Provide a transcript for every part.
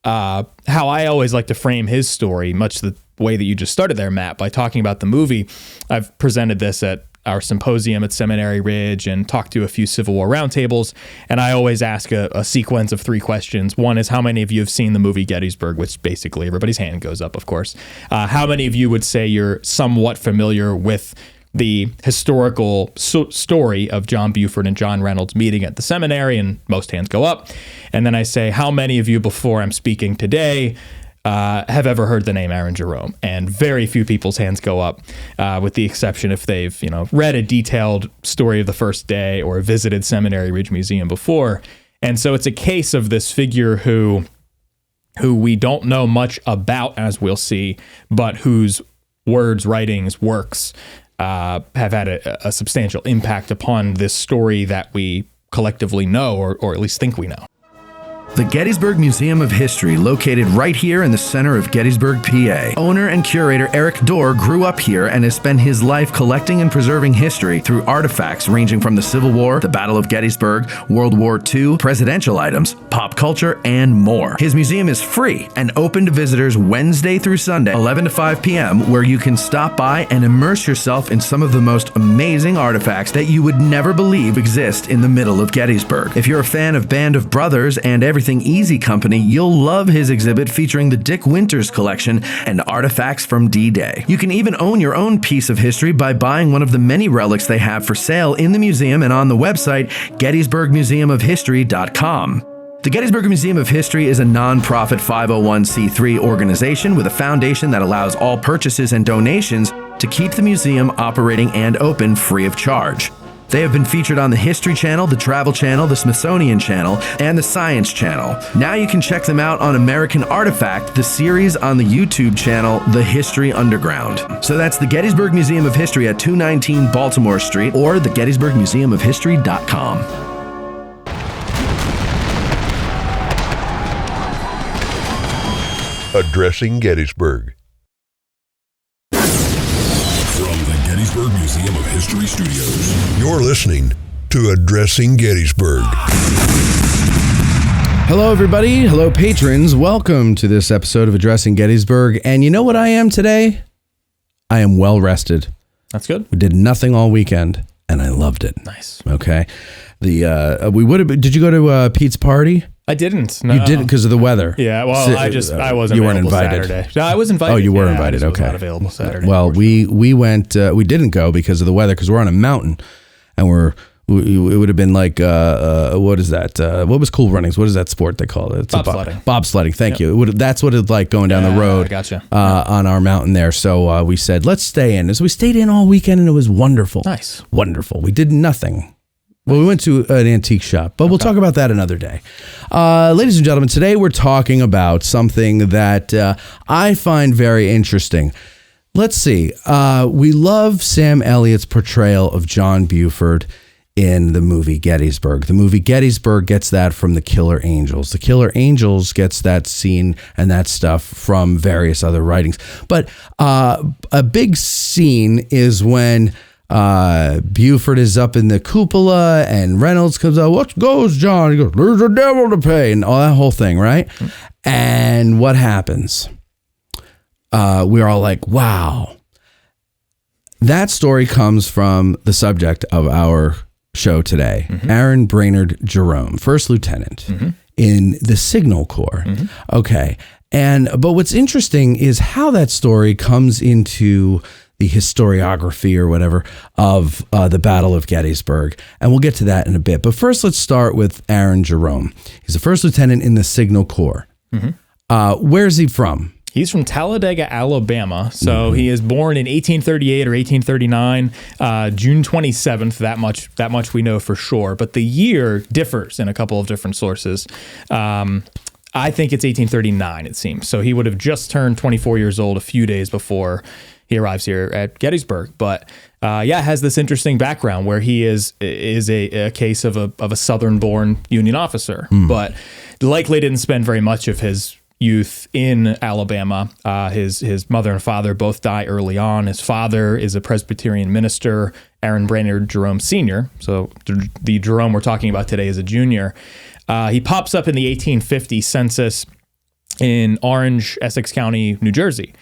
how I always like to frame his story, much the way that you just started there, Matt, by talking about the movie. I've presented this at our symposium at Seminary Ridge and talked to a few Civil War roundtables, and I always ask a sequence of 3 questions. One is, how many of you have seen the movie Gettysburg, which basically everybody's hand goes up, of course. How many of you would say you're somewhat familiar with the historical story of John Buford and John Reynolds meeting at the seminary? And most hands go up. And then I say, how many of you before I'm speaking today have ever heard the name Aaron Jerome? And very few people's hands go up, with the exception if they've read a detailed story of the first day or visited Seminary Ridge Museum before. And so it's a case of this figure who we don't know much about, as we'll see, but whose words, writings, works have had a substantial impact upon this story that we collectively know, or at least think we know. The Gettysburg Museum of History, located right here in the center of Gettysburg, PA. Owner and curator Eric Dorr grew up here and has spent his life collecting and preserving history through artifacts ranging from the Civil War, the Battle of Gettysburg, World War II, presidential items, pop culture, and more. His museum is free and open to visitors Wednesday through Sunday, 11 to 5 p.m., where you can stop by and immerse yourself in some of the most amazing artifacts that you would never believe exist in the middle of Gettysburg. If you're a fan of Band of Brothers and Everything Easy Company, you'll love his exhibit featuring the Dick Winters collection and artifacts from D-Day. You can even own your own piece of history by buying one of the many relics they have for sale in the museum and on the website GettysburgMuseumofHistory.com. The Gettysburg Museum of History is a non-profit 501c3 organization with a foundation that allows all purchases and donations to keep the museum operating and open free of charge. They have been featured on the History Channel, the Travel Channel, the Smithsonian Channel, and the Science Channel. Now you can check them out on American Artifact, the series on the YouTube channel, The History Underground. So that's the Gettysburg Museum of History at 219 Baltimore Street or the GettysburgMuseumofHistory.com. Addressing Gettysburg. Gettysburg Museum of History Studios. You're listening to Addressing Gettysburg. Hello, everybody. Hello, patrons. Welcome to this episode of Addressing Gettysburg. And you know what I am today? I am well rested. That's good. We did nothing all weekend, and I loved it. Nice. Okay. We would have. Did you go to Pete's party? I didn't. No. You didn't because of the weather. Yeah, well, I wasn't. You weren't invited. Saturday. No, I was invited. Oh, you were invited. I just Okay. was not available Saturday. Well, we went. We didn't go because of the weather because we're on a mountain, and it would have been like what is that? What was Cool Runnings? What is that sport they call it? It's bobsledding. Bobsledding. Thank you. That's what it's like going down the road. Gotcha. On our mountain there. So we said let's stay in. So we stayed in all weekend, and it was wonderful. Nice. Wonderful. We did nothing. Well, we went to an antique shop, but we'll talk about that another day. Ladies and gentlemen, today we're talking about something that I find very interesting. Let's see. We love Sam Elliott's portrayal of John Buford in the movie Gettysburg. The movie Gettysburg gets that from the Killer Angels. The Killer Angels gets that scene and that stuff from various other writings. But a big scene is when Buford is up in the cupola and Reynolds comes out, "What goes, John?" He goes, "There's a devil to pay," and all that whole thing, right? And what happens? We're all like, wow. That story comes from the subject of our show today, Aaron Brainard Jerome, first lieutenant in the Signal Corps. Okay. But what's interesting is how that story comes into the historiography or whatever of the Battle of Gettysburg. And we'll get to that in a bit. But first, let's start with Aaron Jerome. He's a first lieutenant in the Signal Corps. Where's he from? He's from Talladega, Alabama. So he is born in 1838 or 1839, June 27th. That much we know for sure. But the year differs in a couple of different sources. I think it's 1839, it seems. So he would have just turned 24 years old a few days before he arrives here at Gettysburg. But has this interesting background where he is a case of a Southern-born Union officer, but likely didn't spend very much of his youth in Alabama. His mother and father both die early on. His father is a Presbyterian minister, Aaron Brainard Jerome Sr. So the Jerome we're talking about today is a junior. He pops up in the 1850 census in Orange, Essex County, New Jersey.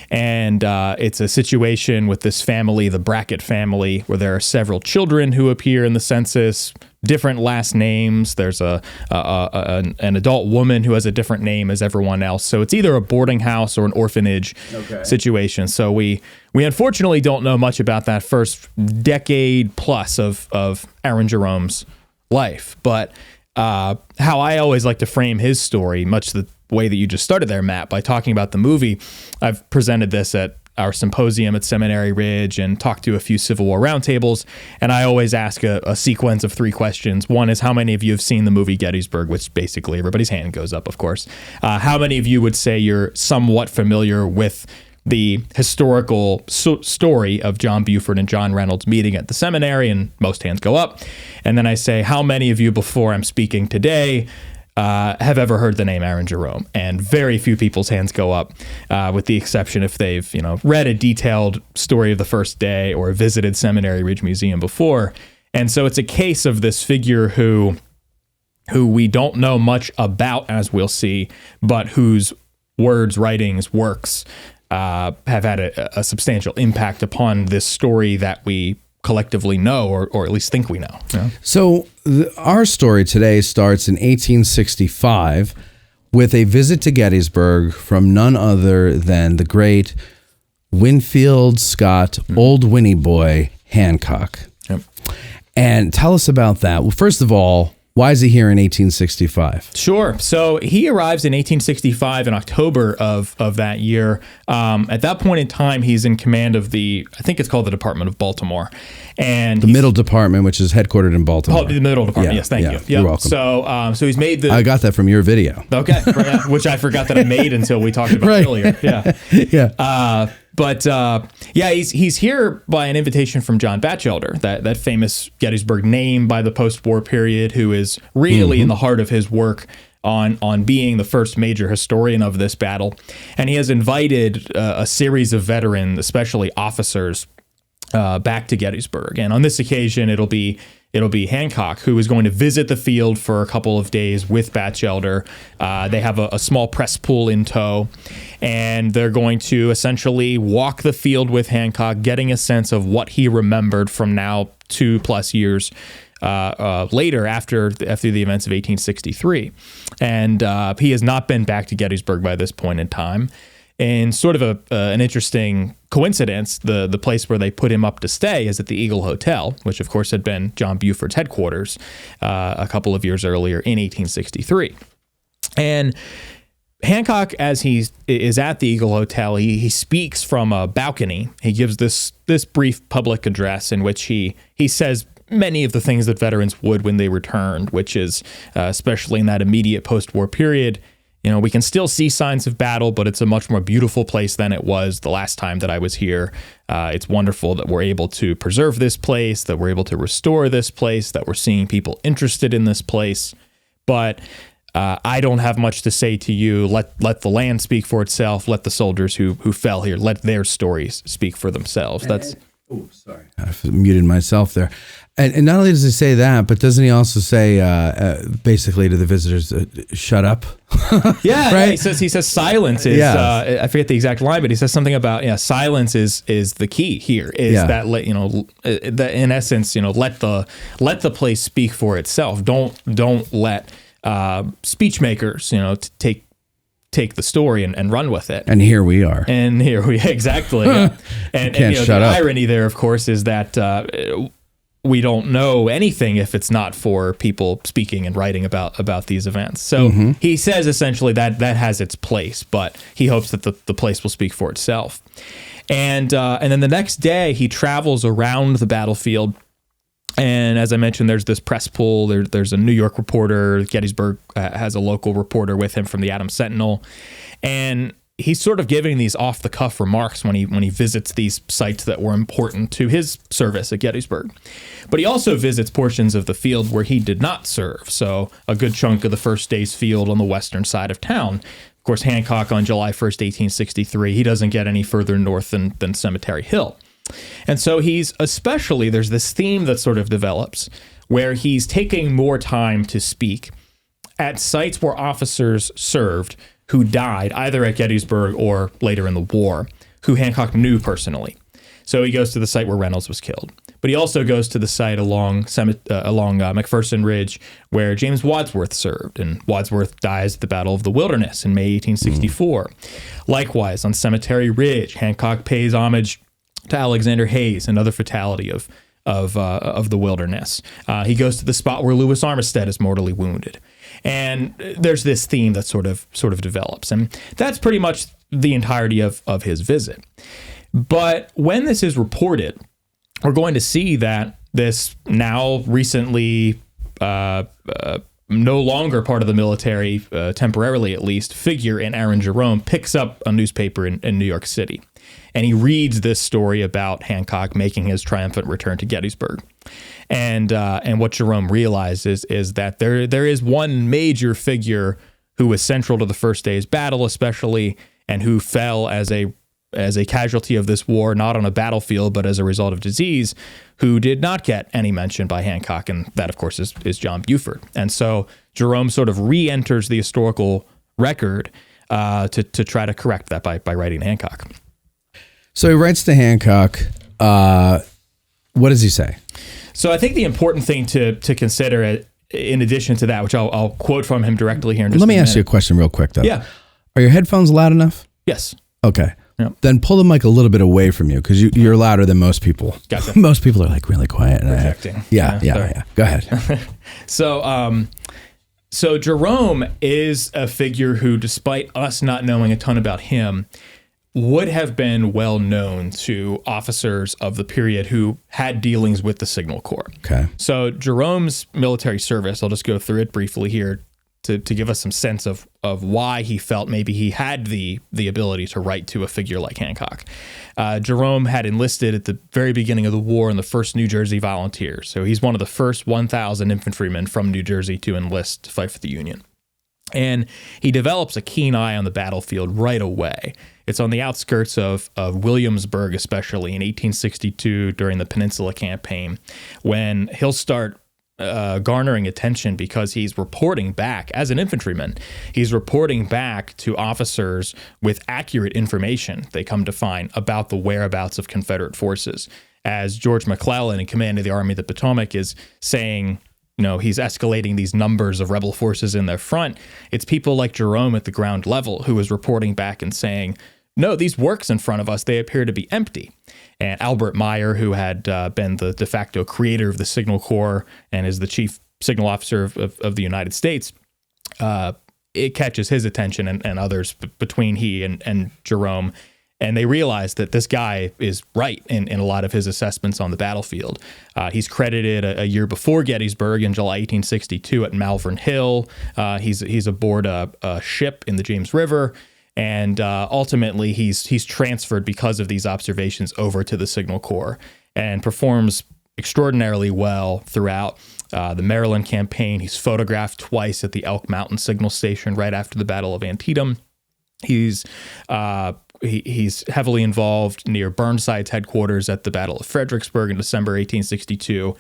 And it's a situation with this family, the Brackett family, where there are several children who appear in the census, different last names. There's an adult woman who has a different name as everyone else. So it's either a boarding house or an orphanage situation. So we unfortunately don't know much about that first decade plus of Aaron Jerome's life. But how I always like to frame his story, much the way that you just started there, Matt, by talking about the movie. I've presented this at our symposium at Seminary Ridge and talked to a few Civil War roundtables. And I always ask a sequence of 3 questions. One is, how many of you have seen the movie Gettysburg, which basically everybody's hand goes up, of course. How many of you would say you're somewhat familiar with the historical story of John Buford and John Reynolds meeting at the seminary? And most hands go up. And then I say, how many of you before I'm speaking today have ever heard the name Aaron Jerome? And very few people's hands go up, with the exception if they've read a detailed story of the first day or visited Seminary Ridge Museum before. And so it's a case of this figure who we don't know much about, as we'll see, but whose words, writings, works have had a substantial impact upon this story that we collectively know, or at least think we know. Yeah. So our story today starts in 1865 with a visit to Gettysburg from none other than the great Winfield Scott, Old Winnie Boy Hancock. Yep. And tell us about that. Well, first of all, why is he here in 1865? Sure. So he arrives in 1865 in October of that year. At that point in time, he's in command of I think it's called the Department of Baltimore. And the Middle Department, which is headquartered in Baltimore. The Middle Department, yes, thank you. Yep. You're welcome. So he's made I got that from your video. Okay, which I forgot that I made until we talked about earlier. Yeah. Yeah. He's here by an invitation from John Batchelder, that famous Gettysburg name by the post-war period, who is really in the heart of his work on being the first major historian of this battle. And he has invited a series of veterans, especially officers, back to Gettysburg. And on this occasion, it'll be Hancock, who is going to visit the field for a couple of days with Batchelder. They have a small press pool in tow, and they're going to essentially walk the field with Hancock, getting a sense of what he remembered from now 2+ years later, after the events of 1863. And he has not been back to Gettysburg by this point in time. And sort of an interesting coincidence, the place where they put him up to stay is at the Eagle Hotel, which of course had been John Buford's headquarters a couple of years earlier in 1863. And Hancock, as he is at the Eagle Hotel, he speaks from a balcony. He gives this brief public address in which he says many of the things that veterans would when they returned, which is, especially in that immediate post-war period, we can still see signs of battle, but it's a much more beautiful place than it was the last time that I was here. It's wonderful that we're able to preserve this place, that we're able to restore this place, that we're seeing people interested in this place. But I don't have much to say to you. Let the land speak for itself. Let the soldiers who fell here, let their stories speak for themselves. Sorry. I muted myself there. And not only does he say that, but doesn't he also say basically to the visitors, shut up? Yeah, right? He says silence is, I forget the exact line, but he says something about, silence is the key here, that, that in essence, let the place speak for itself. Don't let speech makers, take the story and run with it. And here we are. Exactly. Yeah. And the irony there, of course, is that we don't know anything if it's not for people speaking and writing about these events. So he says essentially that has its place, but he hopes that the place will speak for itself. And then the next day he travels around the battlefield. And as I mentioned, there's this press pool. There's a New York reporter. Gettysburg has a local reporter with him from the Adams Sentinel. And he's sort of giving these off-the-cuff remarks when he visits these sites that were important to his service at Gettysburg. But he also visits portions of the field where he did not serve, so a good chunk of the first day's field on the western side of town. Of course, Hancock on July 1st, 1863, he doesn't get any further north than Cemetery Hill. And so there's this theme that sort of develops where he's taking more time to speak at sites where officers served who died either at Gettysburg or later in the war, who Hancock knew personally. So he goes to the site where Reynolds was killed. But he also goes to the site along McPherson Ridge where James Wadsworth served. And Wadsworth dies at the Battle of the Wilderness in May 1864. Likewise, on Cemetery Ridge, Hancock pays homage to Alexander Hayes, another fatality of the Wilderness. He goes to the spot where Lewis Armistead is mortally wounded. And there's this theme that sort of develops. And that's pretty much the entirety of his visit. But when this is reported, we're going to see that this now recently no longer part of the military, temporarily at least, figure in Aaron Jerome picks up a newspaper in New York City. And he reads this story about Hancock making his triumphant return to Gettysburg. And what Jerome realizes is that there is one major figure who was central to the first day's battle, especially, and who fell as a casualty of this war, not on a battlefield, but as a result of disease, who did not get any mention by Hancock. And that, of course, is John Buford. And so Jerome sort of re-enters the historical record to try to correct that by writing Hancock. So he writes to Hancock. What does he say? So I think the important thing to consider, in addition to that, which I'll quote from him directly here in just a minute. Let me ask you a question real quick, though. Yeah. Are your headphones loud enough? Yes. Okay. Yep. Then pull the mic a little bit away from you because you're louder than most people. Gotcha. Most people are like really quiet. Projecting. Yeah. Go ahead. So Jerome is a figure who, despite us not knowing a ton about him, would have been well known to officers of the period who had dealings with the Signal Corps. Okay. So Jerome's military service, I'll just go through it briefly here to give us some sense of why he felt maybe he had the ability to write to a figure like Hancock. Jerome had enlisted at the very beginning of the war in the 1st New Jersey Volunteers. So he's one of the first 1,000 infantrymen from New Jersey to enlist to fight for the Union. And he develops a keen eye on the battlefield right away. It's on the outskirts of Williamsburg, especially in 1862 during the Peninsula Campaign, when he'll start garnering attention because he's reporting back, as an infantryman, he's reporting back to officers with accurate information they come to find about the whereabouts of Confederate forces. As George McClellan, in command of the Army of the Potomac, is saying, he's escalating these numbers of rebel forces in their front, it's people like Jerome at the ground level who is reporting back and saying, no, these works in front of us, they appear to be empty. And Albert Meyer, who had been the de facto creator of the Signal Corps and is the chief signal officer of the United States, it catches his attention and others between he and Jerome. And they realize that this guy is right in a lot of his assessments on the battlefield. He's credited a year before Gettysburg in July 1862 at Malvern Hill. He's aboard a ship in the James River. And ultimately, he's transferred because of these observations over to the Signal Corps and performs extraordinarily well throughout the Maryland campaign. He's photographed twice at the Elk Mountain Signal Station right after the Battle of Antietam. He's heavily involved near Burnside's headquarters at the Battle of Fredericksburg in December 1862.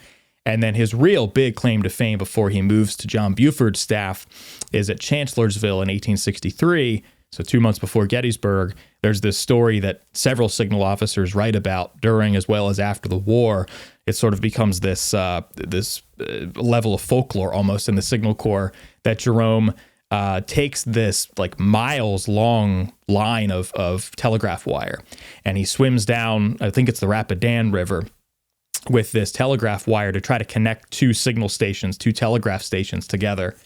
And then his real big claim to fame before he moves to John Buford's staff is at Chancellorsville in 1863. So 2 months before Gettysburg, there's this story that several signal officers write about during as well as after the war. It sort of becomes this level of folklore almost in the Signal Corps that Jerome takes this like miles long line of telegraph wire, and he swims down, I think it's the Rapidan River, with this telegraph wire to try to connect two telegraph stations together.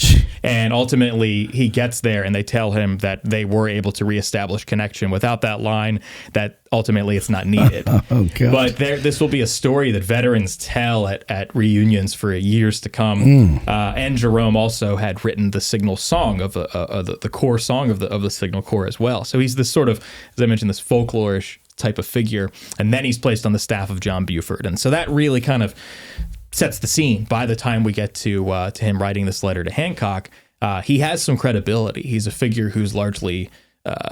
And ultimately he gets there and they tell him that they were able to reestablish connection without that line, that ultimately it's not needed. Oh, God. But this will be a story that veterans tell at reunions for years to come. And Jerome also had written the signal song of the core song of the Signal Corps as well. So he's this sort of, as I mentioned, this folklorish type of figure, and then he's placed on the staff of John Buford, and so that really kind of sets the scene. By the time we get to him writing this letter to Hancock, he has some credibility. He's a figure who's largely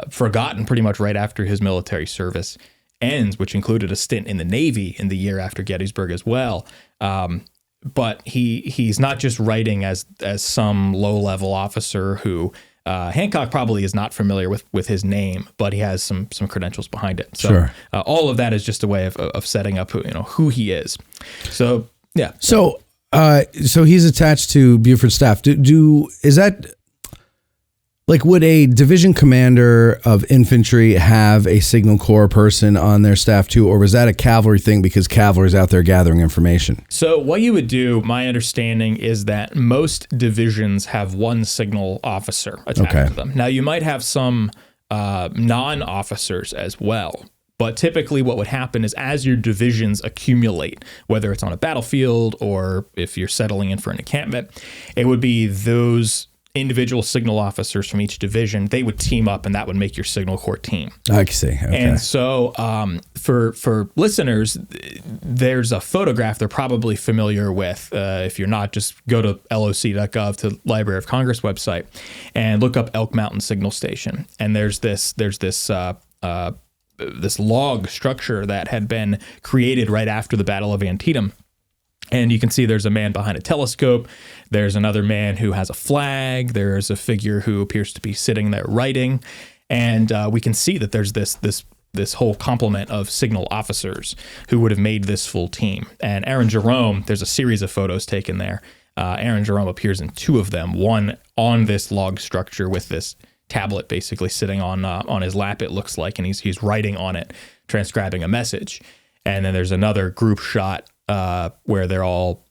forgotten pretty much right after his military service ends, which included a stint in the Navy in the year after Gettysburg as well. But he's not just writing as some low-level officer who Hancock probably is not familiar with his name, but he has some credentials behind it. So Sure. All of that is just a way of setting up who he is. So yeah. So he's attached to Buford's staff. Is that like, would a division commander of infantry have a signal corps person on their staff too, or was that a cavalry thing because cavalry's out there gathering information? So what you would do, my understanding is that most divisions have one signal officer attached to them. Now you might have some non-officers as well. But typically what would happen is as your divisions accumulate, whether it's on a battlefield or if you're settling in for an encampment, it would be those individual signal officers from each division. They would team up and that would make your signal corps team. I see. Okay. And so for listeners, there's a photograph they're probably familiar with. If you're not, just go to loc.gov, to Library of Congress website, and look up Elk Mountain Signal Station. And there's this log structure that had been created right after the Battle of Antietam. And you can see there's a man behind a telescope. There's another man who has a flag. There's a figure who appears to be sitting there writing. And we can see that there's this whole complement of signal officers who would have made this full team. And Aaron Jerome, there's a series of photos taken there. Aaron Jerome appears in two of them, one on this log structure with this tablet basically sitting on his lap, it looks like, and he's writing on it, transcribing a message. And then there's another group shot where they're all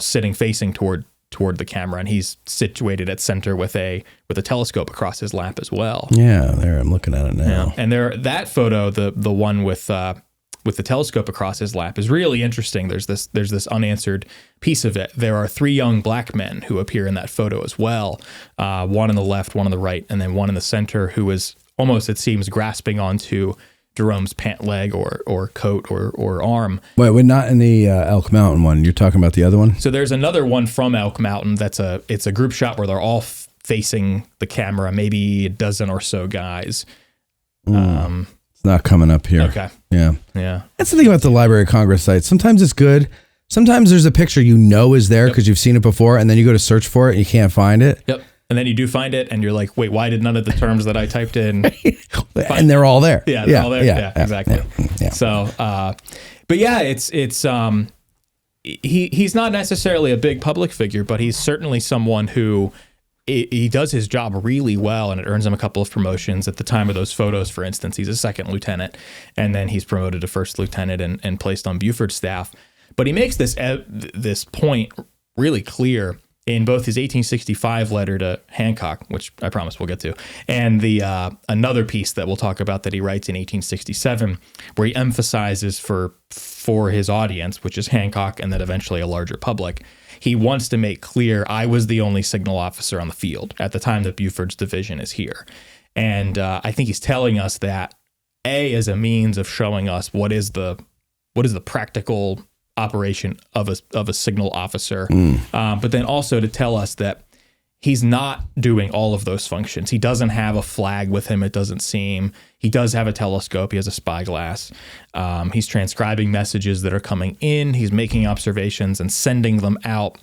sitting facing toward the camera, and he's situated at center with a telescope across his lap as well. Yeah, there, I'm looking at it now. Yeah. And that photo, the one with the telescope across his lap, is really interesting. There's this unanswered piece of it. There are three young black men who appear in that photo as well. One on the left, one on the right, and then one in the center who is almost, it seems, grasping onto Jerome's pant leg or coat or arm. Wait, we're not in the Elk Mountain one. You're talking about the other one? So there's another one from Elk Mountain it's a group shot where they're all facing the camera, maybe a dozen or so guys. It's not coming up here. Okay. Yeah. Yeah. That's the thing about the Library of Congress site. Sometimes it's good. Sometimes there's a picture is there because you've seen it before, and then you go to search for it and you can't find it. Yep. And then you do find it, and you're like, wait, why did none of the terms that I typed in? And they're all there. Yeah, they're all there. Yeah, exactly. Yeah. So, but yeah, he's not necessarily a big public figure, but he's certainly someone who he does his job really well, and it earns him a couple of promotions. At the time of those photos, for instance, he's a second lieutenant, and then he's promoted to first lieutenant and placed on Buford's staff. But he makes this point really clear in both his 1865 letter to Hancock, which I promise we'll get to, and the another piece that we'll talk about that he writes in 1867, where he emphasizes for his audience, which is Hancock and then eventually a larger public, he wants to make clear, I was the only signal officer on the field at the time that Buford's division is here. And I think he's telling us that, A, as a means of showing us what is the practical operation of a signal officer, but then also to tell us that he's not doing all of those functions. He doesn't have a flag with him, it doesn't seem. He does have a telescope. He has a spyglass. He's transcribing messages that are coming in. He's making observations and sending them out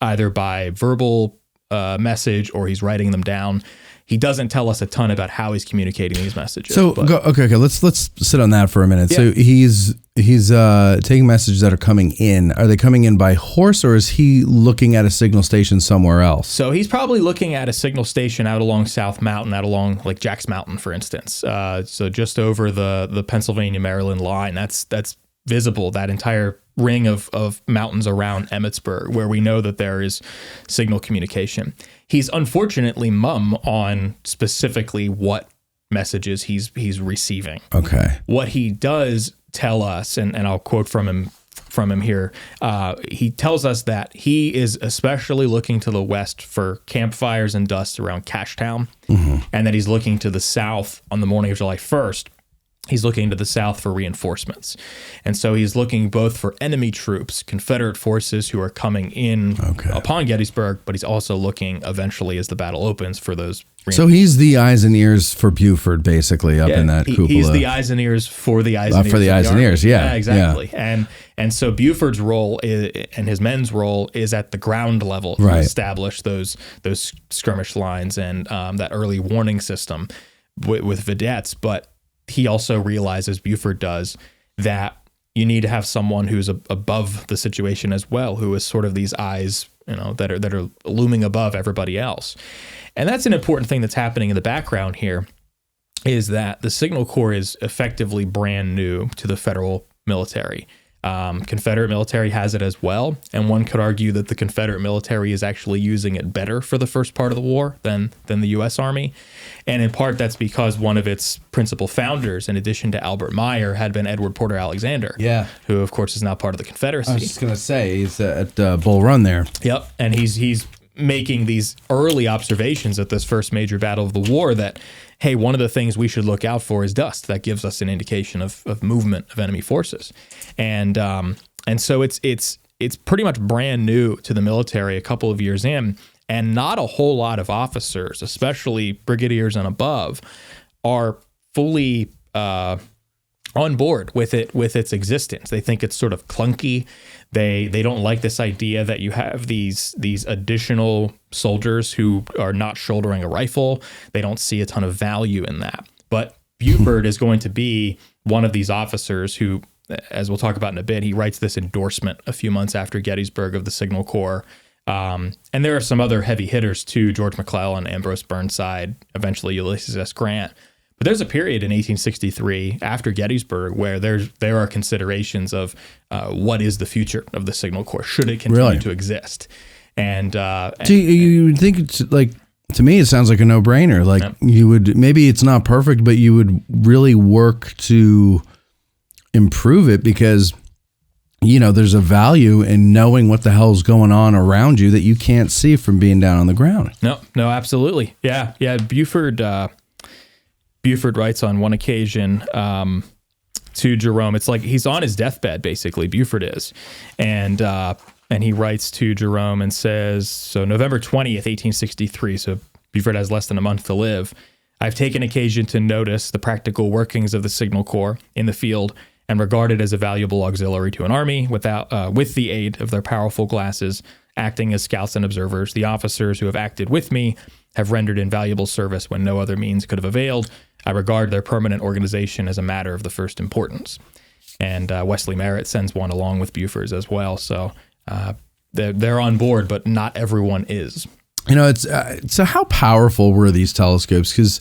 either by verbal message or he's writing them down. He doesn't tell us a ton about how he's communicating these messages. So okay. Let's sit on that for a minute. Yeah. So he's taking messages that are coming in. Are they coming in by horse, or is he looking at a signal station somewhere else? So he's probably looking at a signal station out along South Mountain, out along like Jack's Mountain, for instance. So just over the Pennsylvania-Maryland line. That's visible, that entire ring of mountains around Emmitsburg, where we know that there is signal communication. He's unfortunately mum on specifically what messages he's receiving. Okay. What he does tell us, and I'll quote from him here, he tells us that he is especially looking to the west for campfires and dust around Cashtown, and that he's looking to the south on the morning of July 1st he's looking to the south for reinforcements. And so he's looking both for enemy troops, Confederate forces who are coming in upon Gettysburg, but he's also looking eventually as the battle opens for those reinforcements. So he's the eyes and ears for Buford, basically, up in that cupola. He's the eyes and ears for the eyes and ears. For the eyes and ears, yeah. Exactly. Yeah. And so Buford's role and his men's role is at the ground level to establish those skirmish lines and that early warning system with vedettes. But he also realizes, Buford does, that you need to have someone who's above the situation as well, who is sort of these eyes, that are looming above everybody else. And that's an important thing that's happening in the background here, is that the Signal Corps is effectively brand new to the federal military. Confederate military has it as well, and one could argue that the Confederate military is actually using it better for the first part of the war than the U.S. Army. And in part, that's because one of its principal founders, in addition to Albert Meyer, had been Edward Porter Alexander, who, of course, is now part of the Confederacy. I was just going to say, he's at Bull Run there. Yep, and he's making these early observations at this first major battle of the war that, hey, one of the things we should look out for is dust. That gives us an indication of movement of enemy forces. And so it's pretty much brand new to the military a couple of years in, and not a whole lot of officers, especially brigadiers and above, are fully on board with its existence. They think it's sort of clunky. They don't like this idea that you have these additional soldiers who are not shouldering a rifle. They don't see a ton of value in that. But Buford is going to be one of these officers who, as we'll talk about in a bit, he writes this endorsement a few months after Gettysburg of the Signal Corps. And there are some other heavy hitters too, George McClellan, Ambrose Burnside, eventually Ulysses S. Grant. But there's a period in 1863 after Gettysburg where there are considerations of what is the future of the Signal Corps? Should it continue to exist? And do you think it's like, to me, it sounds like a no-brainer. Like you would, maybe it's not perfect, but you would really work to improve it because, there's a value in knowing what the hell's going on around you that you can't see from being down on the ground. No, absolutely. Yeah. Buford writes on one occasion to Jerome. It's like he's on his deathbed, basically. Buford is, and he writes to Jerome and says, "So November 20th, 1863. So Buford has less than a month to live. I've taken occasion to notice the practical workings of the Signal Corps in the field and regard it as a valuable auxiliary to an army. With the aid of their powerful glasses, acting as scouts and observers, the officers who have acted with me have rendered invaluable service when no other means could have availed. I regard their permanent organization as a matter of the first importance." And Wesley Merritt sends one along with Buford's as well. So they're on board, but not everyone is. It's so how powerful were these telescopes? Because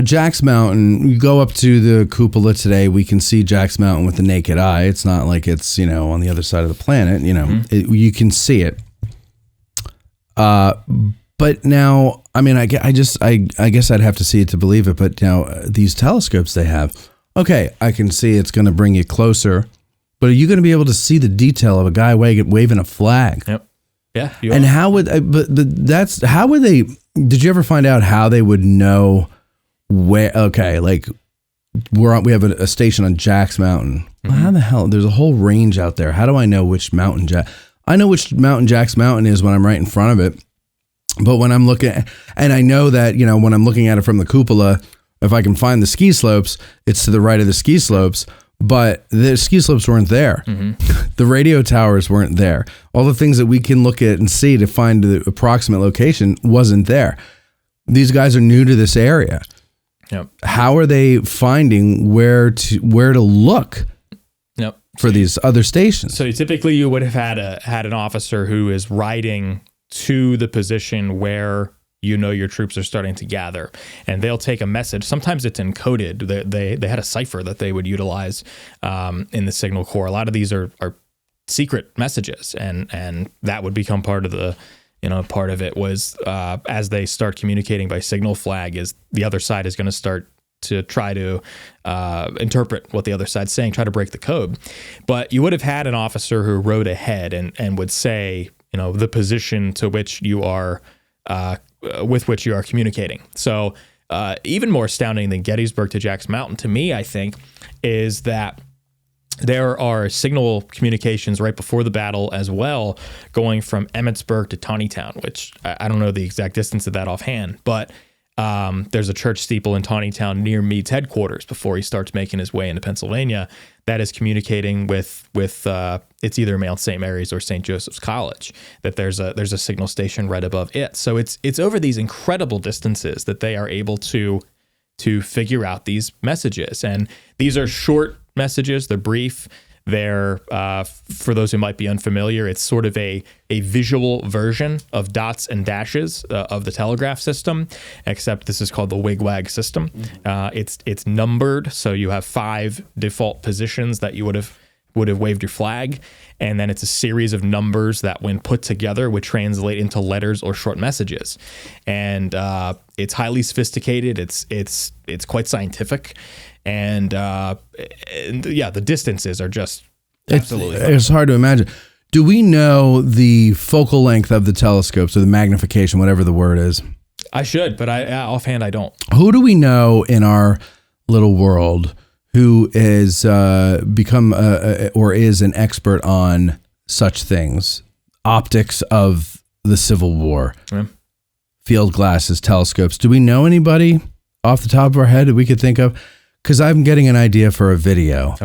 Jack's Mountain, you go up to the cupola today, we can see Jack's Mountain with the naked eye. It's not like it's on the other side of the planet. You can see it. But now, I guess I'd have to see it to believe it. But now these telescopes they have, okay, I can see it's going to bring you closer. But are you going to be able to see the detail of a guy waving a flag? Yep. Yeah. And how would? How would they? Did you ever find out how they would know where? Okay, like we have a station on Jack's Mountain. Well, how the hell? There's a whole range out there. How do I know which mountain I know which mountain Jack's Mountain is when I'm right in front of it. But when I'm looking, and I know that, when I'm looking at it from the cupola, if I can find the ski slopes, it's to the right of the ski slopes, but the ski slopes weren't there. The radio towers weren't there. All the things that we can look at and see to find the approximate location wasn't there. These guys are new to this area. Yep. How are they finding where to look? Yep. For these other stations? So typically you would have had an officer who is riding to the position where your troops are starting to gather, and they'll take a message. Sometimes it's encoded. They had a cipher that they would utilize in the Signal Corps. A lot of these are secret messages, and that would become part of the part of it was as they start communicating by signal flag, is the other side is going to start to try to interpret what the other side's saying, try to break the code. But you would have had an officer who rode ahead and would say, the position to which you are, with which you are communicating. So even more astounding than Gettysburg to Jack's Mountain to me, I think, is that there are signal communications right before the battle as well, going from Emmitsburg to Taneytown, which I don't know the exact distance of that offhand, but there's a church steeple in Taneytown near Meade's headquarters before he starts making his way into Pennsylvania that is communicating with it's either Mount St. Mary's or St. Joseph's College, that there's a signal station right above it. So it's over these incredible distances that they are able to figure out these messages. And these are short messages. They're brief. They're, for those who might be unfamiliar, it's sort of a visual version of dots and dashes of the telegraph system, except this is called the wigwag system. It's numbered, so you have 5 default positions that you would have waved your flag, and then it's a series of numbers that, when put together, would translate into letters or short messages. And it's highly sophisticated. It's quite scientific. And the distances are just absolutely. It's hard to imagine. Do we know the focal length of the telescopes, or the magnification, whatever the word is? I should, but offhand I don't. Who do we know in our little world who is become or is an expert on such things? Optics of the Civil War, field glasses, telescopes. Do we know anybody off the top of our head that we could think of? Because I'm getting an idea for a video.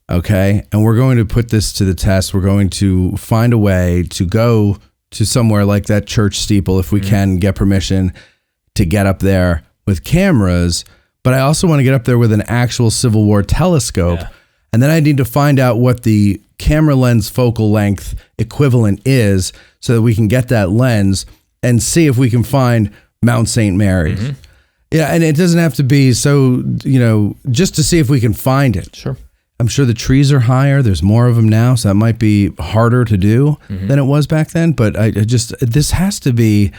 Okay. And we're going to put this to the test. We're going to find a way to go to somewhere like that church steeple, if we can get permission to get up there with cameras. But I also want to get up there with an actual Civil War telescope. Yeah. And then I need to find out what the camera lens focal length equivalent is, so that we can get that lens and see if we can find Mount St. Mary's. Yeah, and it doesn't have to be so, just to see if we can find it. Sure. I'm sure the trees are higher. There's more of them now, so that might be harder to do than it was back then. But this has to be,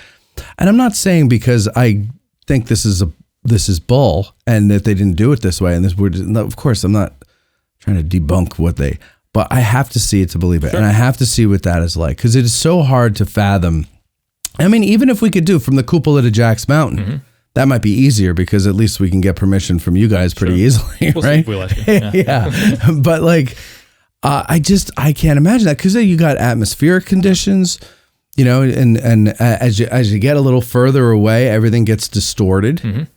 and I'm not saying because I think this is bull and that they didn't do it this way. And of course, I'm not trying to debunk but I have to see it to believe it. Sure. And I have to see what that is like, because it is so hard to fathom. I mean, even if we could do from the cupola to Jack's Mountain, that might be easier, because at least we can get permission from you guys pretty easily, we'll right? See if we let you. Yeah. But I can't imagine that, because you got atmospheric conditions, and as you get a little further away, everything gets distorted.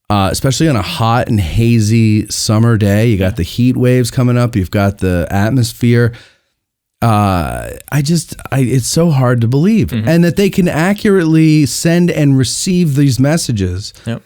Especially on a hot and hazy summer day. You got the heat waves coming up. You've got the atmosphere. It's so hard to believe, and that they can accurately send and receive these messages. Yep.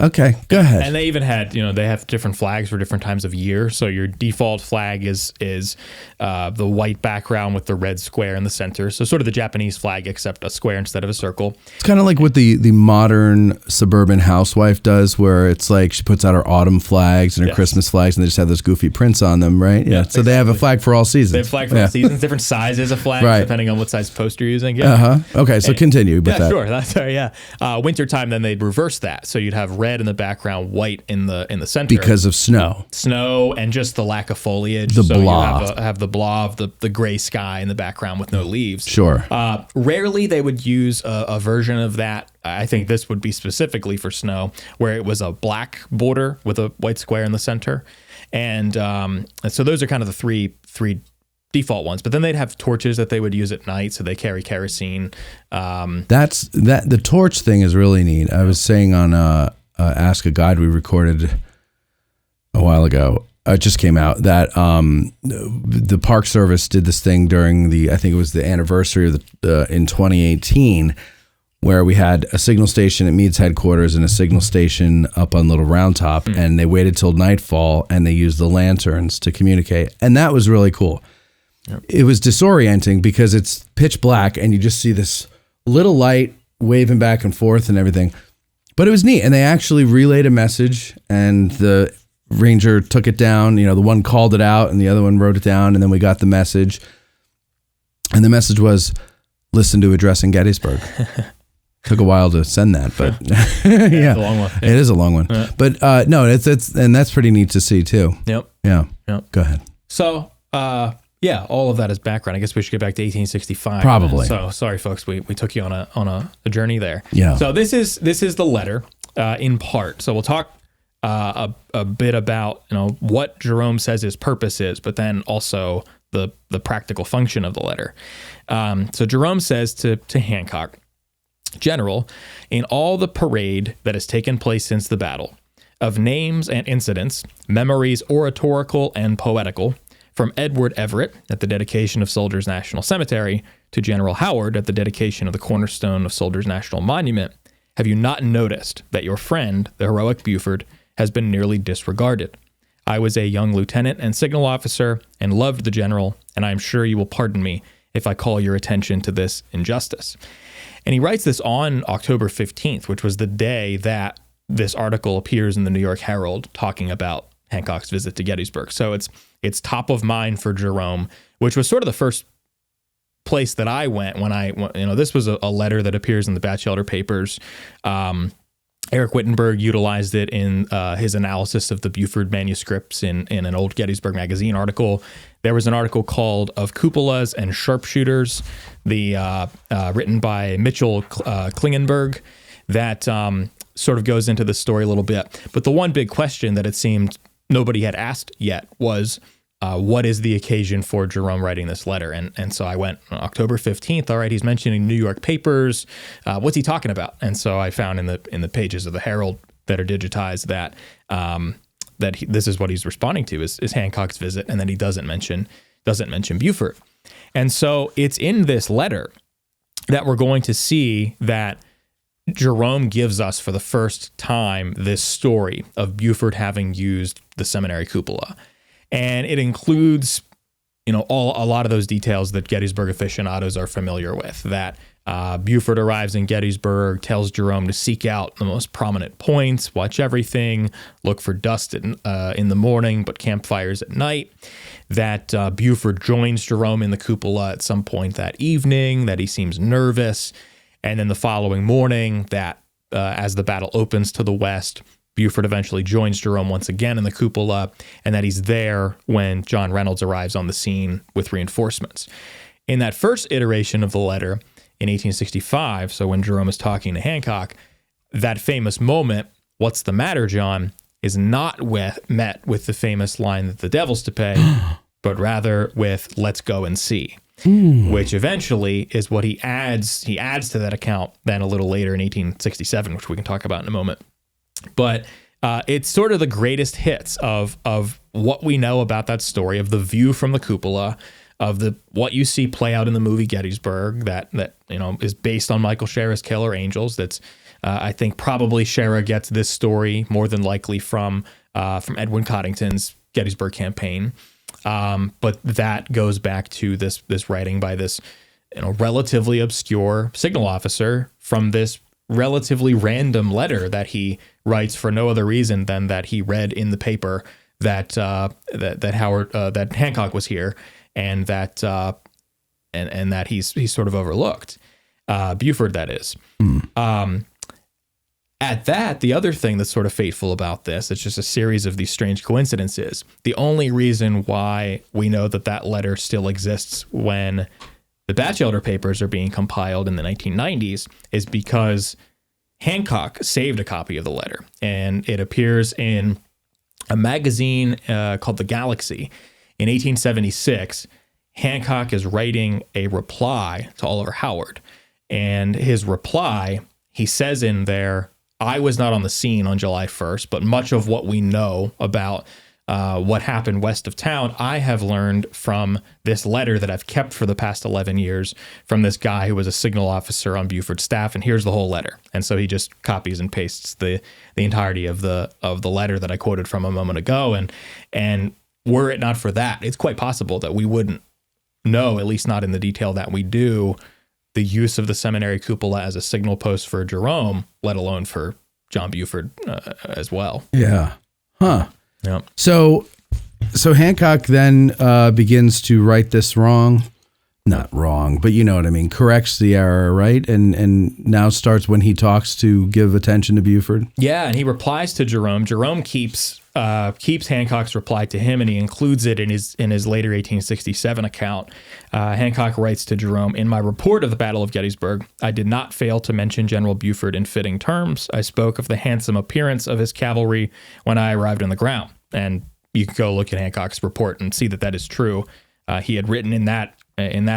Okay, go ahead. And they even had, they have different flags for different times of year. So your default flag is the white background with the red square in the center. So sort of the Japanese flag, except a square instead of a circle. It's kind of like what the modern suburban housewife does, where it's like she puts out her autumn flags and her Christmas flags, and they just have those goofy prints on them, right? Yeah. So they have a flag for all seasons. They have a flag for all seasons, different sizes of flags, depending on what size poster you're using. Yeah. Okay, so continue with that. Sure. That's sorry. Yeah. Wintertime, then they'd reverse that. So you'd have red in the background, white in the center, because of snow and just the lack of foliage. The so blob. You have the blob, the gray sky in the background with no leaves. Sure. Rarely they would use a version of that. I think this would be specifically for snow, where it was a black border with a white square in the center, and so those are kind of the three default ones. But then they'd have torches that they would use at night, so they carry kerosene. The torch thing is really neat. I was saying on Ask a Guide we recorded a while ago, it just came out, that the Park Service did this thing during I think it was the anniversary of in 2018, where we had a signal station at Meade's headquarters and a signal station up on Little Round Top, and they waited till nightfall and they used the lanterns to communicate, and that was really cool. Yep. It was disorienting because it's pitch black and you just see this little light waving back and forth and everything. But it was neat, and they actually relayed a message, and the ranger took it down. The one called it out, and the other one wrote it down, and then we got the message. And the message was, "Listen to Addressing Gettysburg." Took a while to send that, but it's a long one. It is a long one. Yeah. But no, it's and that's pretty neat to see too. Yep. Yeah. Go ahead. So. All of that is background. I guess we should get back to 1865. Probably. So sorry, folks, we took you on a journey there. Yeah. So this is the letter in part. So we'll talk a bit about what Jerome says his purpose is, but then also the practical function of the letter. So Jerome says to Hancock, General, in all the parade that has taken place since the battle, of names and incidents, memories oratorical and poetical, from Edward Everett at the dedication of Soldiers National Cemetery to General Howard at the dedication of the cornerstone of Soldiers National Monument, have you not noticed that your friend, the heroic Buford, has been nearly disregarded? I was a young lieutenant and signal officer and loved the general, and I am sure you will pardon me if I call your attention to this injustice. And he writes this on October 15th, which was the day that this article appears in the New York Herald talking about Hancock's visit to Gettysburg. So it's top of mind for Jerome, which was sort of the first place that I went when this was a letter that appears in the Batchelder papers. Eric Wittenberg utilized it in his analysis of the Buford manuscripts in an old Gettysburg magazine article. There was an article called Of Cupolas and Sharpshooters, written by Mitchell Klingenberg, that sort of goes into the story a little bit. But the one big question that it seemed nobody had asked yet was, what is the occasion for Jerome writing this letter? And so I went on October 15th. All right, he's mentioning New York papers. What's he talking about? And so I found in the pages of the Herald that are digitized that this is what he's responding to is Hancock's visit, and then he doesn't mention Buford. And so it's in this letter that we're going to see that Jerome gives us for the first time this story of Buford having used the seminary cupola. And it includes, a lot of those details that Gettysburg aficionados are familiar with, that Buford arrives in Gettysburg, tells Jerome to seek out the most prominent points, watch everything, look for dust in the morning, but campfires at night, that Buford joins Jerome in the cupola at some point that evening, that he seems nervous, and then the following morning that as the battle opens to the west, Buford eventually joins Jerome once again in the cupola, and that he's there when John Reynolds arrives on the scene with reinforcements. In that first iteration of the letter in 1865, so when Jerome is talking to Hancock, that famous moment, "What's the matter, John?" is not met with the famous line that the devil's to pay, but rather with "let's go and see." Which eventually is what he adds. He adds to that account then a little later in 1867, which we can talk about in a moment. But it's sort of the greatest hits of what we know about that story, of the view from the cupola, of what you see play out in the movie Gettysburg, that is based on Michael Shera's Killer Angels. That's I think probably Shera gets this story more than likely from Edwin Coddington's Gettysburg campaign. But that goes back to this writing by this relatively obscure signal officer from this relatively random letter that he writes for no other reason than that he read in the paper that Hancock was here, and that and that he's sort of overlooked. Buford, that is. At that, the other thing that's sort of fateful about this, it's just a series of these strange coincidences. The only reason why we know that letter still exists when the Batchelder papers are being compiled in the 1990s is because Hancock saved a copy of the letter, and it appears in a magazine called The Galaxy. In 1876, Hancock is writing a reply to Oliver Howard, and his reply, he says in there, "I was not on the scene on July 1st, but much of what we know about what happened west of town, I have learned from this letter that I've kept for the past 11 years from this guy who was a signal officer on Buford's staff, and here's the whole letter." And so he just copies and pastes the entirety of the letter that I quoted from a moment ago. And were it not for that, it's quite possible that we wouldn't know, at least not in the detail that we do, the use of the seminary cupola as a signal post for Jerome, let alone for John Buford as well. Yeah. Huh. Yeah. So Hancock then begins to right this wrong not wrong, but you know what I mean, corrects the error, right? And now starts when he talks to give attention to Buford. Yeah, and he replies to Jerome. Jerome keeps Hancock's reply to him, and he includes it in his later 1867 account. Hancock writes to Jerome, "In my report of the Battle of Gettysburg, I did not fail to mention General Buford in fitting terms. I spoke of the handsome appearance of his cavalry when I arrived on the ground." And you can go look at Hancock's report and see that is true. He had written in that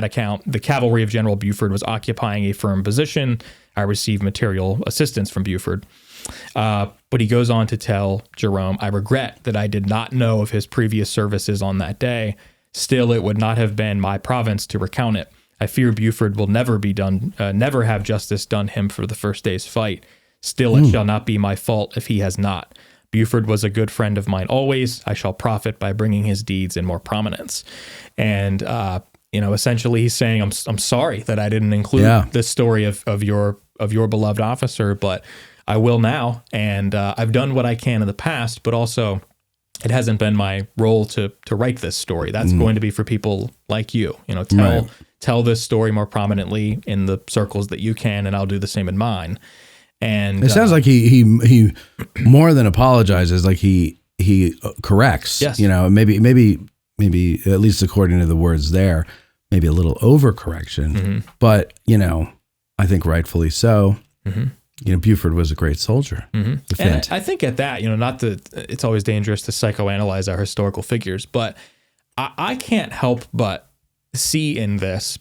account, "The cavalry of General Buford was occupying a firm position. I received material assistance from Buford." But he goes on to tell Jerome, "I regret that I did not know of his previous services on that day. Still, it would not have been my province to recount it. I fear Buford will never have justice done him for the first day's fight. Still, it shall not be my fault if he has not. Buford was a good friend of mine always. I shall profit by bringing his deeds in more prominence." And essentially, he's saying, "I'm sorry that I didn't include this story of your beloved officer, but I will now, and I've done what I can in the past, but also it hasn't been my role to write this story. That's going to be for people like you. Tell this story more prominently in the circles that you can, and I'll do the same in mine." And it sounds like he more than apologizes, like he corrects. Yes. Maybe at least according to the words there, maybe a little overcorrection, but I think rightfully so. Buford was a great soldier. And I think at that, not that it's always dangerous to psychoanalyze our historical figures, but I can't help but see in this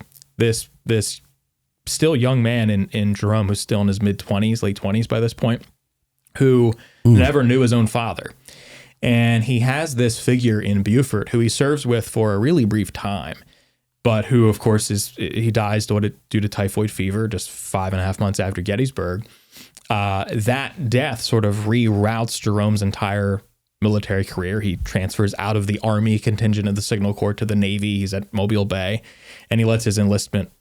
still young man in Jerome, who's still in his mid-20s, late 20s by this point, who never knew his own father. And he has this figure in Buford who he serves with for a really brief time, but who, of course, he dies due to typhoid fever just 5.5 months after Gettysburg. That death sort of reroutes Jerome's entire military career. He transfers out of the Army contingent of the Signal Corps to the Navy. He's at Mobile Bay, and he lets his enlistment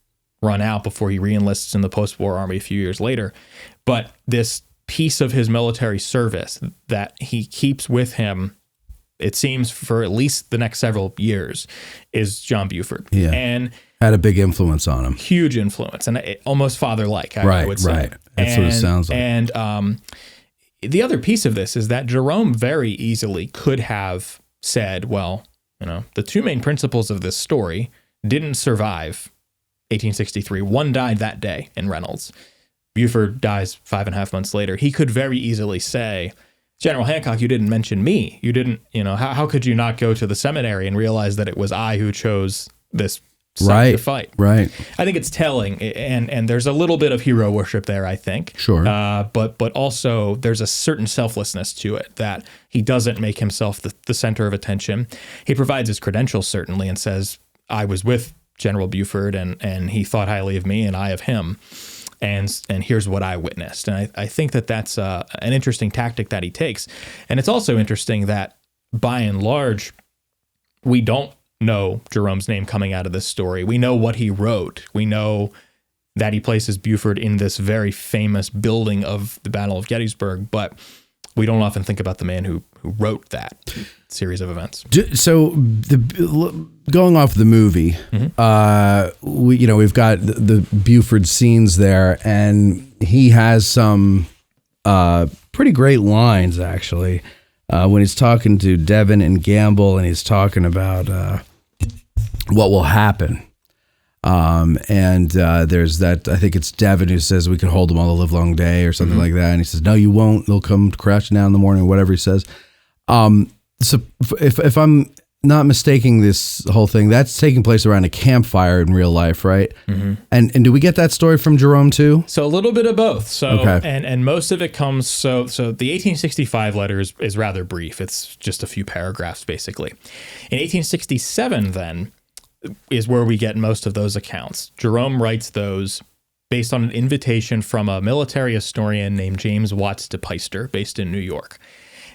run out before he re-enlists in the post-war Army a few years later. But this piece of his military service that he keeps with him, it seems, for at least the next several years, is John Buford. Yeah. And had a big influence on him. Huge influence, and almost father-like, I would say. Right. That's what it sounds like. And the other piece of this is that Jerome very easily could have said, well, the two main principles of this story didn't survive 1863. One died that day in Reynolds. Buford dies 5.5 months later. He could very easily say, "General Hancock, you didn't mention me. You didn't, how could you not go to the seminary and realize that it was I who chose this side to fight?" Right. I think it's telling, and there's a little bit of hero worship there, I think. Sure. But also there's a certain selflessness to it, that he doesn't make himself the center of attention. He provides his credentials, certainly, and says, "I was with General Buford, and he thought highly of me, and I of him. And here's what I witnessed." And I think that's an interesting tactic that he takes. And it's also interesting that, by and large, we don't know Jerome's name coming out of this story. We know what he wrote. We know that he places Buford in this very famous building of the Battle of Gettysburg, but we don't often think about the man who wrote that series of events. So going off the movie, we've got the Buford scenes there, and he has some pretty great lines, actually, when he's talking to Devon and Gamble, and he's talking about what will happen. There's that, I think it's Devon who says we could hold them all the live long day or something like that. And he says, "No, you won't. They'll come crashing down in the morning," whatever he says. So if I'm not mistaking this whole thing, that's taking place around a campfire in real life, right? And do we get that story from Jerome too? So a little bit of both. So, okay. and most of it comes, so the 1865 letter is rather brief. It's just a few paragraphs, basically. In 1867, then, is where we get most of those accounts. Jerome writes those based on an invitation from a military historian named James Watts de Peyster, based in New York.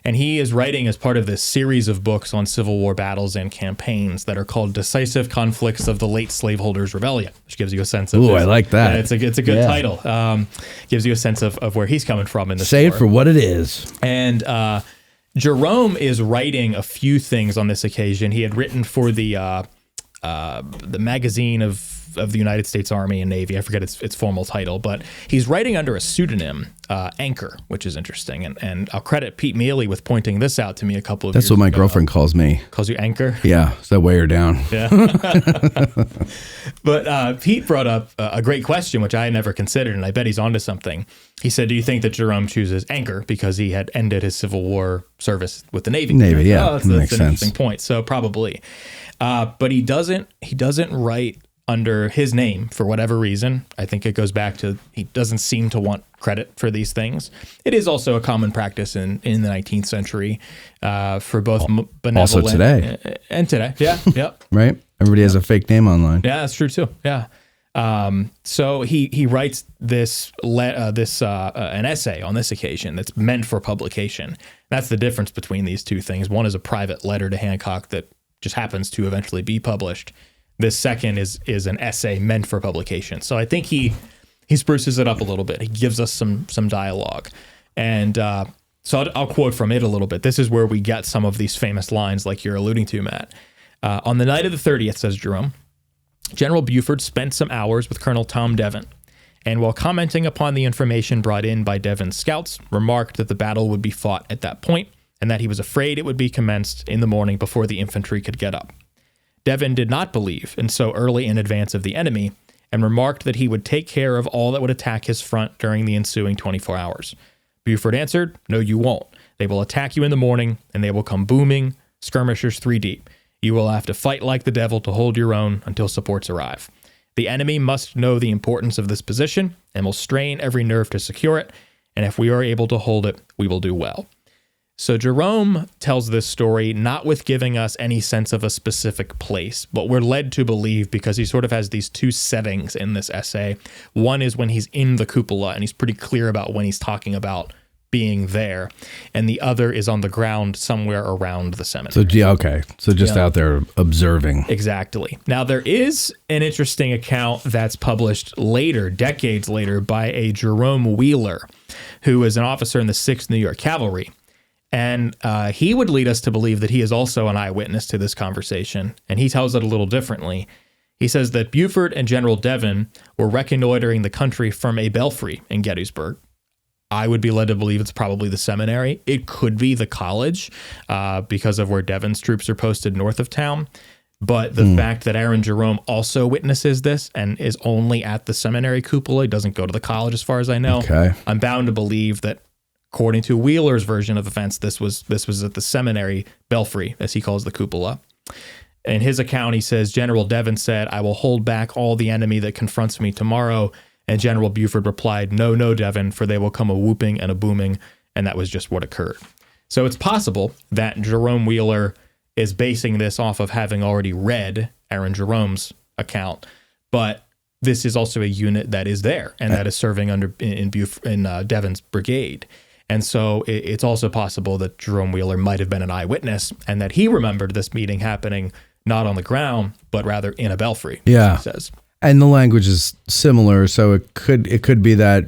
And he is writing as part of this series of books on Civil War battles and campaigns that are called Decisive Conflicts of the Late Slaveholders' Rebellion, which gives you a sense of... Ooh, I like that. Yeah, it's a good title. Gives you a sense of where he's coming from in the Say it for what it is. And Jerome is writing a few things on this occasion. He had written for the magazine of of the United States Army and Navy. I forget its formal title, but he's writing under a pseudonym, Anchor, which is interesting. And I'll credit Pete Mealy with pointing this out to me a couple of years ago. That's what my girlfriend calls me. Calls you Anchor? Yeah, so that weigh her down. Yeah. But Pete brought up a great question, which I had never considered, and I bet he's onto something. He said, do you think that Jerome chooses Anchor because he had ended his Civil War service with the Navy? Navy, yeah. That's makes an sense. interesting point. So probably. But he doesn't write under his name for whatever reason. I think it goes back to he doesn't seem to want credit for these things. It is also a common practice in the 19th century for both benevolent Also today. And today. Yeah. Yep. Right? Everybody has a fake name online. Yeah, that's true too. Yeah. So he writes an essay on this occasion that's meant for publication. That's the difference between these two things. One is a private letter to Hancock that just happens to eventually be published. This second is an essay meant for publication. So I think he spruces it up a little bit. He gives us some dialogue. And so I'll quote from it a little bit. This is where we get some of these famous lines like you're alluding to, Matt. On the night of the 30th, says Jerome, General Buford spent some hours with Colonel Tom Devon, and while commenting upon the information brought in by Devon's scouts, remarked that the battle would be fought at that point, and that he was afraid it would be commenced in the morning before the infantry could get up. Devon did not believe in so early in advance of the enemy, and remarked that he would take care of all that would attack his front during the ensuing 24 hours. Buford answered, "No, you won't. They will attack you in the morning, and they will come booming, skirmishers 3 deep. You will have to fight like the devil to hold your own until supports arrive. The enemy must know the importance of this position and will strain every nerve to secure it, and if we are able to hold it, we will do well." So Jerome tells this story not with giving us any sense of a specific place, but we're led to believe because he sort of has these two settings in this essay. One is when he's in the cupola, and he's pretty clear about when he's talking about being there, and the other is on the ground somewhere around the seminary. So, yeah, okay. So just out there observing. Exactly. Now, there is an interesting account that's published later, decades later, by a Jerome Wheeler, who is an officer in the 6th New York Cavalry. And he would lead us to believe that he is also an eyewitness to this conversation, and he tells it a little differently. He says that Buford and General Devon were reconnoitering the country from a belfry in Gettysburg. I would be led to believe it's probably the seminary. It could be the college because of where Devon's troops are posted north of town. But the fact that Aaron Jerome also witnesses this and is only at the seminary cupola, he doesn't go to the college as far as I know. Okay. I'm bound to believe that according to Wheeler's version of events, this was at the seminary belfry, as he calls the cupola. In his account, he says, General Devon said, "I will hold back all the enemy that confronts me tomorrow." And General Buford replied, "No, Devon, for they will come a whooping and a booming." And that was just what occurred. So it's possible that Jerome Wheeler is basing this off of having already read Aaron Jerome's account, but this is also a unit that is there and that is serving in Devon's brigade. And so it's also possible that Jerome Wheeler might have been an eyewitness and that he remembered this meeting happening not on the ground, but rather in a belfry. Yeah. He says. And the language is similar, so it could be that,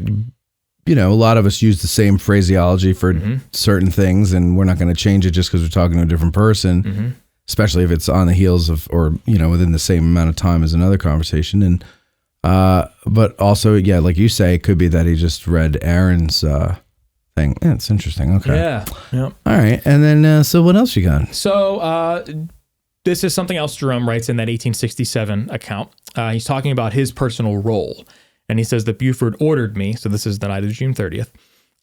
a lot of us use the same phraseology for certain things, and we're not going to change it just because we're talking to a different person, especially if it's on the heels of, or within the same amount of time as another conversation. And but also, yeah, like you say, it could be that he just read Aaron's thing. Yeah, it's interesting. Okay. Yeah. All right, and then so what else you got? So this is something else Jerome writes in that 1867 account. He's talking about his personal role. And he says that Buford ordered me, so this is the night of June 30th,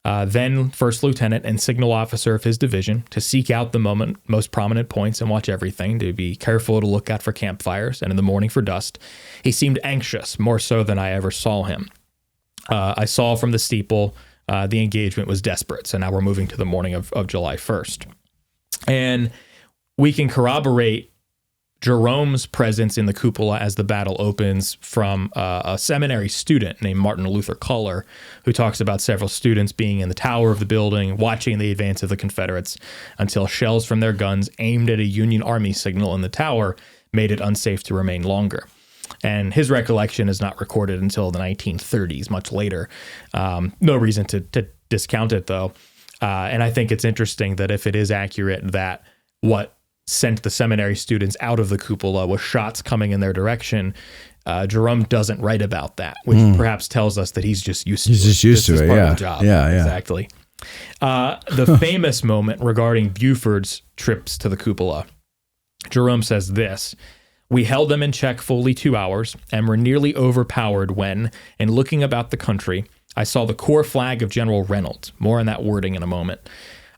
then first lieutenant and signal officer of his division, to seek out the most prominent points and watch everything, to be careful to look out for campfires and in the morning for dust. He seemed anxious, more so than I ever saw him. I saw from the steeple the engagement was desperate, so now we're moving to the morning of July 1st. And we can corroborate Jerome's presence in the cupola as the battle opens from a seminary student named Martin Luther Culler, who talks about several students being in the tower of the building, watching the advance of the Confederates until shells from their guns aimed at a Union Army signal in the tower made it unsafe to remain longer. And his recollection is not recorded until the 1930s, much later. No reason to discount it, though. And I think it's interesting that if it is accurate that what sent the seminary students out of the cupola with shots coming in their direction, Jerome doesn't write about that, which perhaps tells us that he's just used to it. He's just used to it, part yeah. of the job. Yeah. Exactly. The famous moment regarding Buford's trips to the cupola. Jerome says this: "We held them in check fully 2 hours and were nearly overpowered when, in looking about the country, I saw the corps flag of General Reynolds." More on that wording in a moment.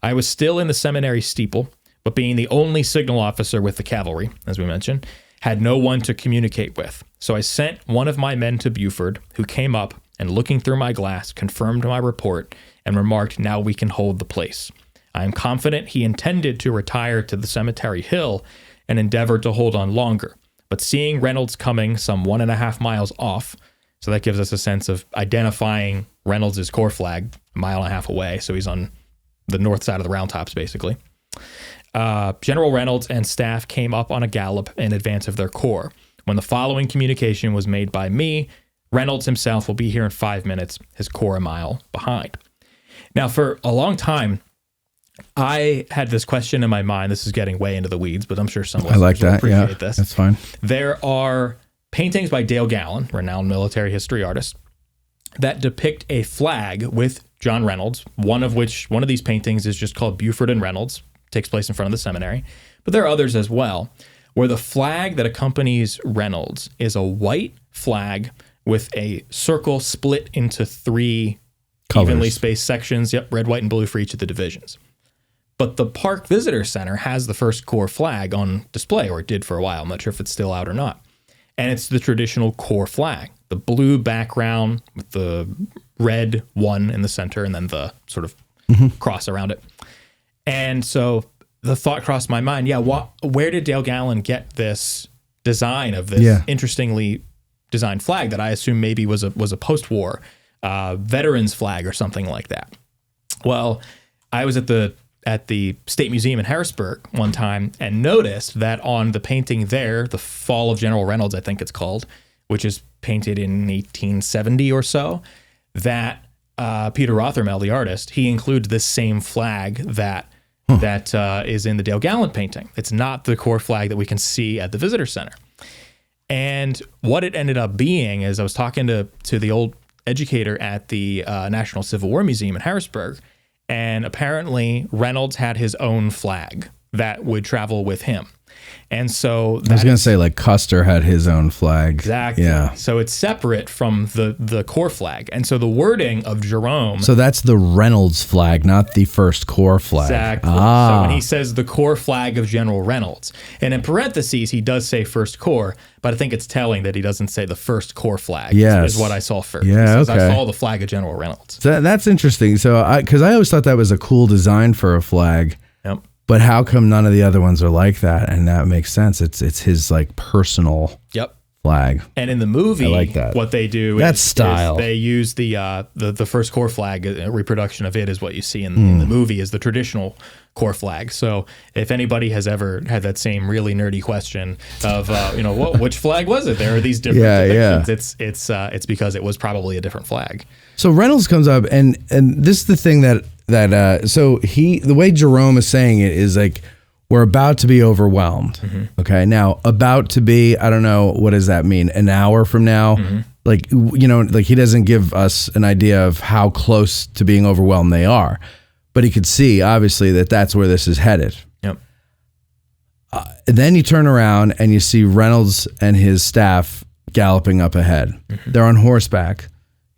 "I was still in the seminary steeple, but being the only signal officer with the cavalry, as we mentioned, had no one to communicate with. So I sent one of my men to Buford, who came up and, looking through my glass, confirmed my report and remarked, 'Now we can hold the place.' I am confident he intended to retire to the Cemetery Hill and endeavored to hold on longer. But seeing Reynolds coming some 1.5 miles off," so that gives us a sense of identifying Reynolds' corps flag 1.5 miles away. So he's on the north side of the Round Tops, basically. "General Reynolds and staff came up on a gallop in advance of their corps. When the following communication was made by me, 'Reynolds himself will be here in 5 minutes, his corps a mile behind.'" Now, for a long time, I had this question in my mind. This is getting way into the weeds, but I'm sure some listeners will appreciate this. That's fine. There are paintings by Dale Gallen, renowned military history artist, that depict a flag with John Reynolds, one of these paintings is just called Buford and Reynolds, takes place in front of the seminary. But there are others as well, where the flag that accompanies Reynolds is a white flag with a circle split into 3 Colors. evenly spaced sections. Yep, red, white, and blue for each of the divisions. But the Park Visitor Center has the First Corps flag on display, or it did for a while. I'm not sure if it's still out or not. And it's the traditional Corps flag, the blue background with the red 1 in the center and then the sort of cross around it. And so the thought crossed my mind, where did Dale Gallen get this design of this interestingly designed flag that I assume maybe was a post-war veterans flag or something like that? Well, I was at the State Museum in Harrisburg one time and noticed that on the painting there, The Fall of General Reynolds, I think it's called, which is painted in 1870 or so, that Peter Rothermel, the artist, he includes this same flag that is in the Dale Gallen painting. It's not the Corps flag that we can see at the Visitor Center. And what it ended up being is I was talking to the old educator at the National Civil War Museum in Harrisburg, and apparently Reynolds had his own flag that would travel with him. And so I was going to say, like, Custer had his own flag. Exactly. Yeah. So it's separate from the Corps flag. And so the wording of Jerome. So that's the Reynolds flag, not the First Corps flag. Exactly. So when he says the Corps flag of General Reynolds, and in parentheses, he does say First Corps, but I think it's telling that he doesn't say the First Corps flag. Yes. Is what I saw first. Yeah, he says, okay. I saw the flag of General Reynolds. So that's interesting. So because I always thought that was a cool design for a flag. Yep. But how come none of the other ones are like that? And that makes sense. It's his like personal flag. And in the movie, I like that. What they do That's is style. they use the First Corps flag. A reproduction of it is what you see in the movie is the traditional Corps flag. So if anybody has ever had that same really nerdy question of which flag was it? There are these different depictions. It's because it was probably a different flag. So Reynolds comes up, and this is the thing that the way Jerome is saying it is like, we're about to be overwhelmed. Mm-hmm. Okay. Now, about to be, I don't know, what does that mean? An hour from now? Mm-hmm. Like he doesn't give us an idea of how close to being overwhelmed they are, but he could see obviously that that's where this is headed. Yep. Then you turn around and you see Reynolds and his staff galloping up ahead. Mm-hmm. They're on horseback.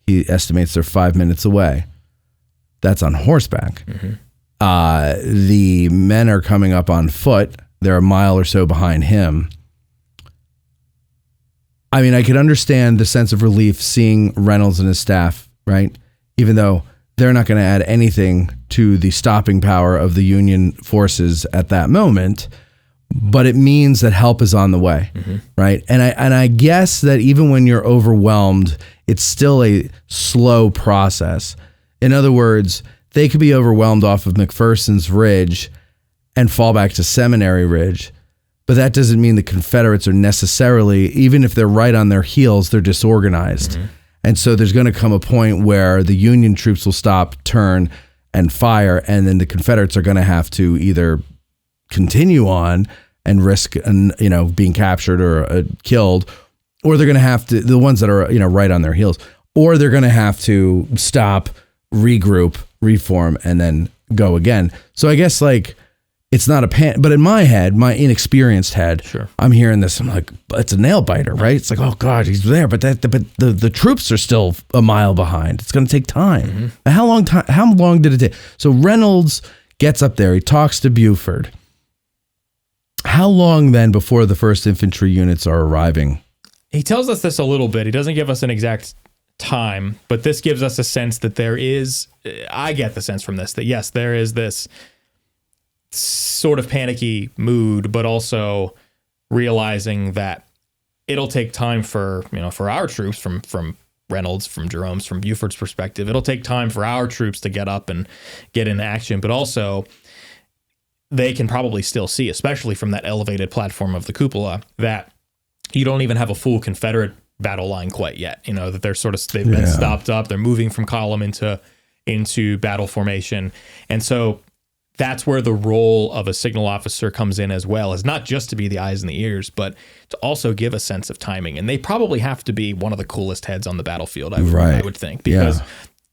He estimates they're 5 minutes away. That's on horseback. Mm-hmm. The men are coming up on foot. They're a mile or so behind him. I mean, I could understand the sense of relief seeing Reynolds and his staff, right? Even though they're not going to add anything to the stopping power of the Union forces at that moment, but it means that help is on the way, right? And I guess that even when you're overwhelmed, it's still a slow process. In other words, they could be overwhelmed off of McPherson's Ridge and fall back to Seminary Ridge, but that doesn't mean the Confederates are necessarily, even if they're right on their heels, they're disorganized. Mm-hmm. And so there's going to come a point where the Union troops will stop, turn, and fire, and then the Confederates are going to have to either continue on and risk being captured or killed, or they're going to have to, the ones that are, right on their heels, or they're going to have to stop, regroup, reform, and then go again. So I guess like it's not a pan, but in my head, my inexperienced head, Sure. I'm hearing this. I'm like, it's a nail biter, right? It's like, oh God, he's there, but the troops are still a mile behind. It's going to take time. Mm-hmm. How long did it take? So Reynolds gets up there. He talks to Buford. How long then before the first infantry units are arriving? He tells us this a little bit. He doesn't give us an exact time, but this gives us a sense that there is, I get the sense from this, that yes, there is this sort of panicky mood, but also realizing that it'll take time for our troops from Reynolds, from Jerome's, from Buford's perspective. It'll take time for our troops to get up and get into action, but also they can probably still see, especially from that elevated platform of the cupola, that you don't even have a full Confederate battle line quite yet. That they've been stopped up. They're moving from column into battle formation. And so that's where the role of a signal officer comes in as well, is not just to be the eyes and the ears, but to also give a sense of timing. And they probably have to be one of the coolest heads on the battlefield, I would think, because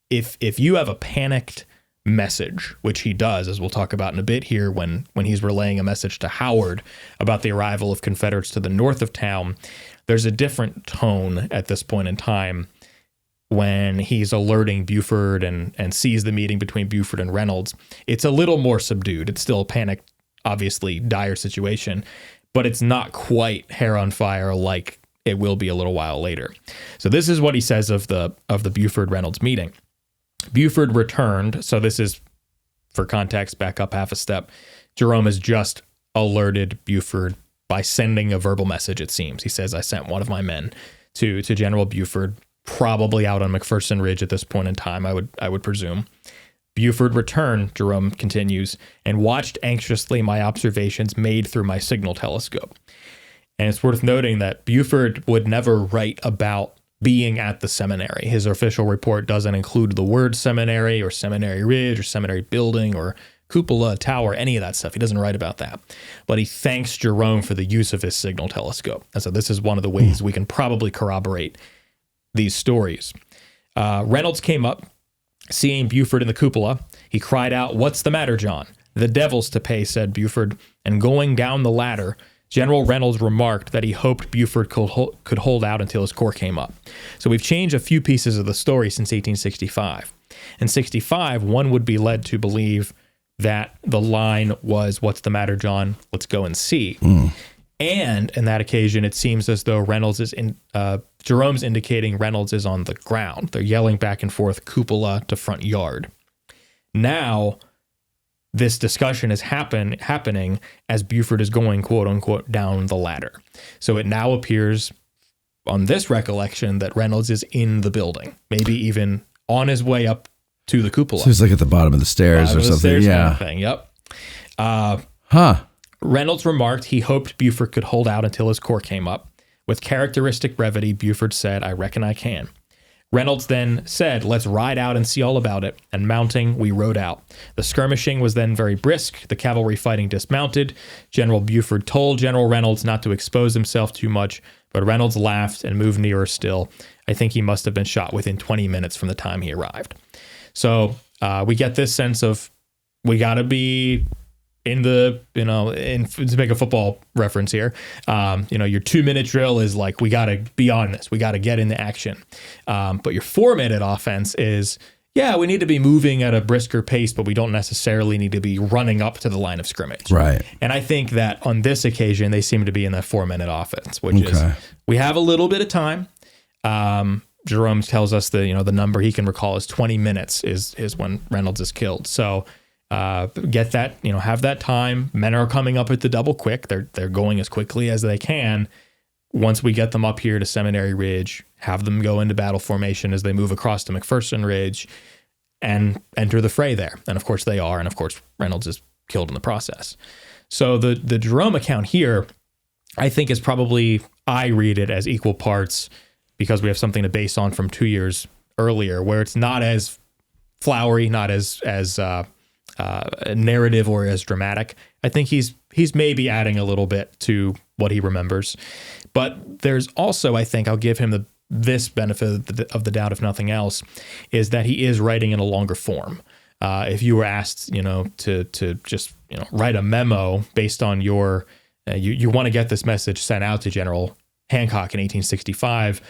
if you have a panicked message, which he does, as we'll talk about in a bit here, when he's relaying a message to Howard about the arrival of Confederates to the north of town, there's a different tone at this point in time when he's alerting Buford and sees the meeting between Buford and Reynolds. It's a little more subdued. It's still a panic, obviously dire situation, but it's not quite hair on fire like it will be a little while later. So this is what he says of the Buford-Reynolds meeting. Buford returned. So this is, for context, back up half a step. Jerome has just alerted Buford by sending a verbal message, it seems. He says, I sent one of my men to General Buford, probably out on McPherson Ridge at this point in time, I would presume. Buford returned, Jerome continues, and watched anxiously my observations made through my signal telescope. And it's worth noting that Buford would never write about being at the seminary. His official report doesn't include the word seminary or Seminary Ridge or Seminary Building or cupola, tower, any of that stuff. He doesn't write about that. But he thanks Jerome for the use of his signal telescope. And so this is one of the ways we can probably corroborate these stories. Reynolds came up, seeing Buford in the cupola. He cried out, "What's the matter, John?" "The devil's to pay," said Buford. And going down the ladder, General Reynolds remarked that he hoped Buford could hold out until his corps came up. So we've changed a few pieces of the story since 1865. In 65, one would be led to believe that the line was, "What's the matter, John? Let's go and see." And in that occasion, it seems as though Jerome's indicating Reynolds is on the ground. They're yelling back and forth, cupola to front yard. Now, this discussion is happening as Buford is going, quote unquote, down the ladder. So it now appears on this recollection that Reynolds is in the building, maybe even on his way up to the cupola. So he's like at the bottom of the stairs or something. Kind of thing. Yep. Reynolds remarked he hoped Buford could hold out until his corps came up. With characteristic brevity, Buford said, "I reckon I can." Reynolds then said, "Let's ride out and see all about it." And mounting, we rode out. The skirmishing was then very brisk. The cavalry fighting dismounted. General Buford told General Reynolds not to expose himself too much, but Reynolds laughed and moved nearer still. I think he must have been shot within 20 minutes from the time he arrived. So we get this sense of we got to be in the, to make a football reference here, your 2-minute drill is like, we got to be on this. We got to get into action. But your 4-minute offense is, we need to be moving at a brisker pace, but we don't necessarily need to be running up to the line of scrimmage. Right. And I think that on this occasion, they seem to be in that 4-minute offense, which is, we have a little bit of time. Jerome tells us the number he can recall is 20 minutes is when Reynolds is killed. So, get that, have that time. Men are coming up at the double quick. They're going as quickly as they can. Once we get them up here to Seminary Ridge, have them go into battle formation as they move across to McPherson Ridge and enter the fray there. And of course they are. And of course Reynolds is killed in the process. So the Jerome account here, I think is probably, I read it as equal parts because we have something to base on from 2 years earlier where it's not as flowery, not as narrative or as dramatic. I think he's maybe adding a little bit to what he remembers. But there's also, I think, I'll give him this benefit of the doubt, if nothing else, is that he is writing in a longer form. If you were asked, to just write a memo based on your you want to get this message sent out to General Hancock in 1865,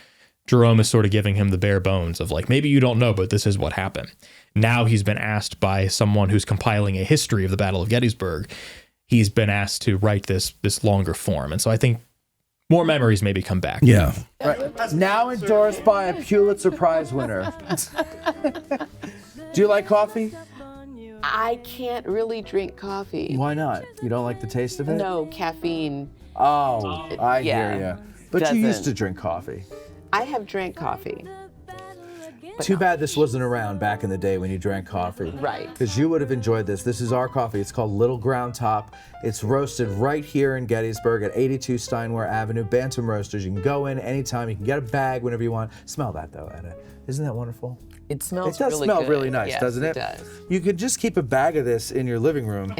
Jerome is sort of giving him the bare bones of like, maybe you don't know, but this is what happened. Now he's been asked by someone who's compiling a history of the Battle of Gettysburg. He's been asked to write this longer form. And so I think more memories maybe come back. Yeah. Right. Now endorsed by a Pulitzer Prize winner. Do you like coffee? I can't really drink coffee. Why not? You don't like the taste of it? No, caffeine. Oh, I Yeah. hear you. But you used to drink coffee. I have drank coffee. Too bad this wasn't around back in the day when you drank coffee. Right. Because you would have enjoyed this. This is our coffee. It's called Little Ground Top. It's roasted right here in Gettysburg at 82 Steinware Avenue, Bantam Roasters. You can go in anytime. You can get a bag whenever you want. Smell that, though, Anna. Isn't that wonderful? It smells It does really smell good. really nice, Yes, doesn't it? It does. You could just keep a bag of this in your living room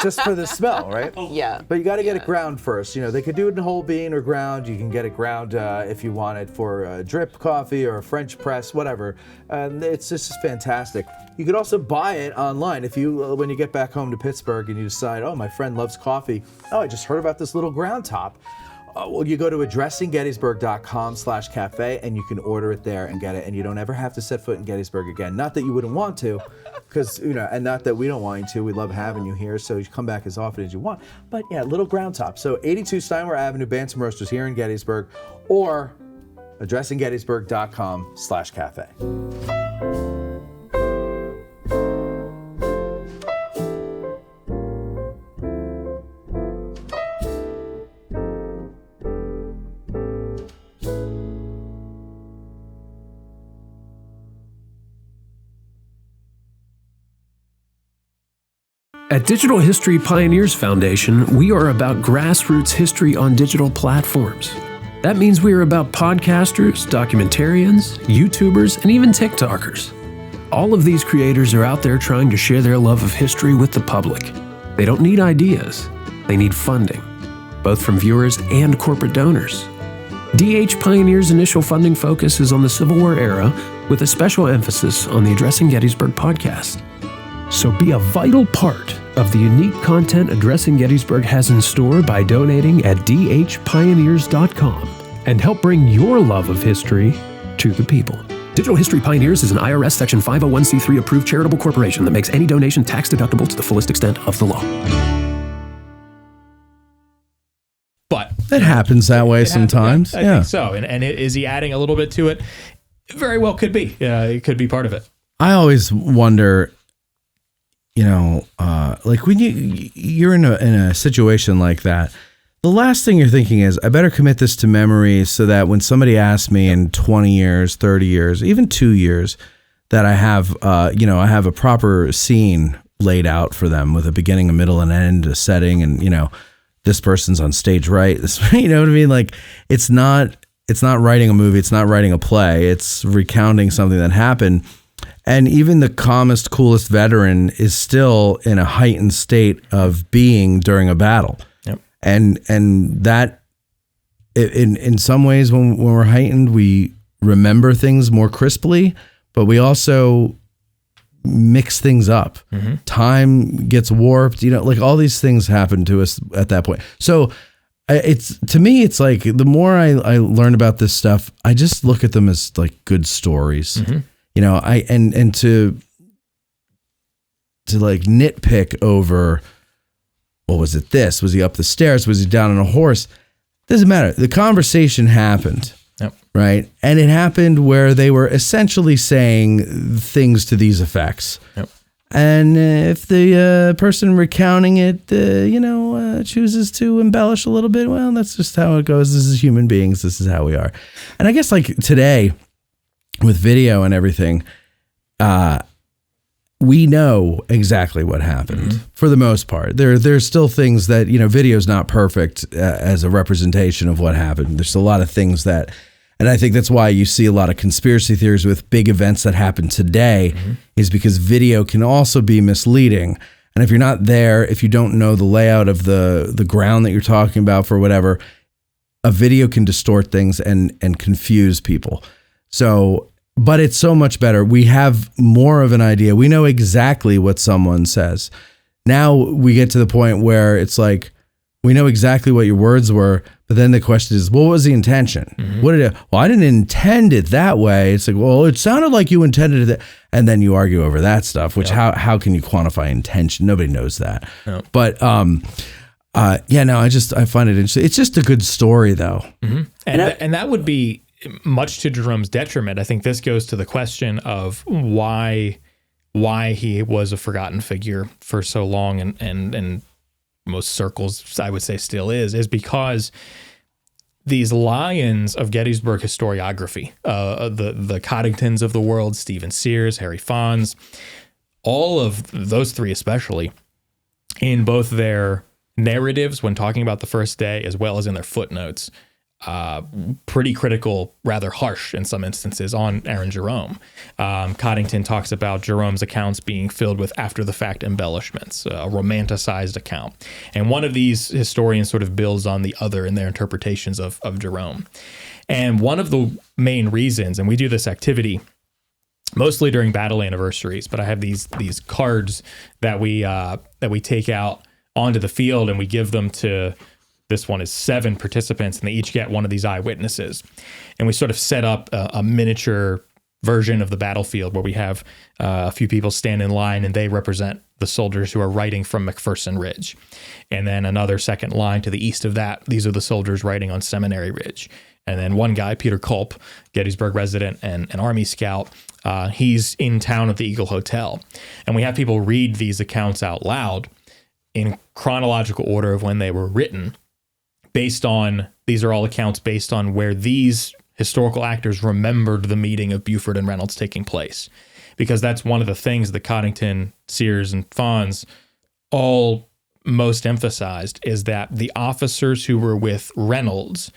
just for the smell, right? Yeah. But you got to get it ground first. They could do it in whole bean or ground. You can get it ground if you want it for drip coffee or French press, whatever. It's just fantastic. You could also buy it online if you, when you get back home to Pittsburgh and you decide, oh, my friend loves coffee. Oh, I just heard about this Little Ground Top. Well, you go to addressinggettysburg.com/cafe and you can order it there and get it, and you don't ever have to set foot in Gettysburg again. Not that you wouldn't want to, because and not that we don't want you to. We love having you here, so you come back as often as you want. But yeah, Little Ground Top. So 82 Steinware Avenue, Bantam Roasters here in Gettysburg, or addressinggettysburg.com/cafe. At Digital History Pioneers Foundation, we are about grassroots history on digital platforms. That means we are about podcasters, documentarians, YouTubers, and even TikTokers. All of these creators are out there trying to share their love of history with the public. They don't need ideas, they need funding, both from viewers and corporate donors. DH Pioneers' initial funding focus is on the Civil War era, with a special emphasis on the Addressing Gettysburg podcast. So be a vital part of the unique content Addressing Gettysburg has in store by donating at dhpioneers.com and help bring your love of history to the people. Digital History Pioneers is an IRS Section 501c3 approved charitable corporation that makes any donation tax deductible to the fullest extent of the law. But It happens that way sometimes. I think so. And is he adding a little bit to it? Very well could be. It could be part of it. I always wonder, like when you're in a situation like that, the last thing you're thinking is, I better commit this to memory so that when somebody asks me in 20 years, 30 years, even 2 years, that I have, I have a proper scene laid out for them with a beginning, a middle, and end, a setting, and this person's on stage right. This, you know what I mean? Like it's not writing a movie, it's not writing a play, it's recounting something that happened. And even the calmest, coolest veteran is still in a heightened state of being during a battle. Yep. And that, in some ways, when we're heightened, we remember things more crisply, but we also mix things up. Mm-hmm. Time gets warped. Like all these things happen to us at that point. So to me, it's like the more I learn about this stuff, I just look at them as like good stories. Mm-hmm. And to like nitpick over, what was it? This was he up the stairs? Was he down on a horse? Doesn't matter. The conversation happened, yep. Right? And it happened where they were essentially saying things to these effects. Yep. And if the person recounting it, chooses to embellish a little bit, well, that's just how it goes. This is human beings. This is how we are. And I guess like today, with video and everything, we know exactly what happened for the most part. There's still things that, video's not perfect as a representation of what happened. There's a lot of things that And I think that's why you see a lot of conspiracy theories with big events that happen today, is because video can also be misleading. And if you're not there, if you don't know the layout of the ground that you're talking about for whatever, a video can distort things and confuse people. So, but it's so much better. We have more of an idea. We know exactly what someone says. Now we get to the point where it's like, we know exactly what your words were, but then the question is, what was the intention? What did it? Well, I didn't intend it that way. It's like, well, it sounded like you intended it that, and then you argue over that stuff. Which how can you quantify intention? Nobody knows that. Yep. But I find it interesting. It's just a good story, though. And that would be much to Jerome's detriment. I think this goes to the question of why he was a forgotten figure for so long, and most circles, I would say, still is because these lions of Gettysburg historiography, the Coddingtons of the world, Stephen Sears, Harry Fons, all of those three especially, in both their narratives when talking about the first day as well as in their footnotes, pretty critical, rather harsh in some instances on Aaron Jerome. Coddington talks about Jerome's accounts being filled with after-the-fact embellishments, a romanticized account. And one of these historians sort of builds on the other in their interpretations of Jerome. And one of the main reasons, and we do this activity mostly during battle anniversaries, but I have these cards that we take out onto the field and we give them to, this one is 7 participants, and they each get one of these eyewitnesses. And we sort of set up a miniature version of the battlefield where we have a few people stand in line and they represent the soldiers who are writing from McPherson Ridge. And then another second line to the east of that, these are the soldiers writing on Seminary Ridge. And then one guy, Peter Culp, Gettysburg resident and an Army scout, he's in town at the Eagle Hotel. And we have people read these accounts out loud in chronological order of when they were written. These are all accounts based on where these historical actors remembered the meeting of Buford and Reynolds taking place. Because that's one of the things that Coddington, Sears, and Fons all most emphasized, is that the officers who were with Reynolds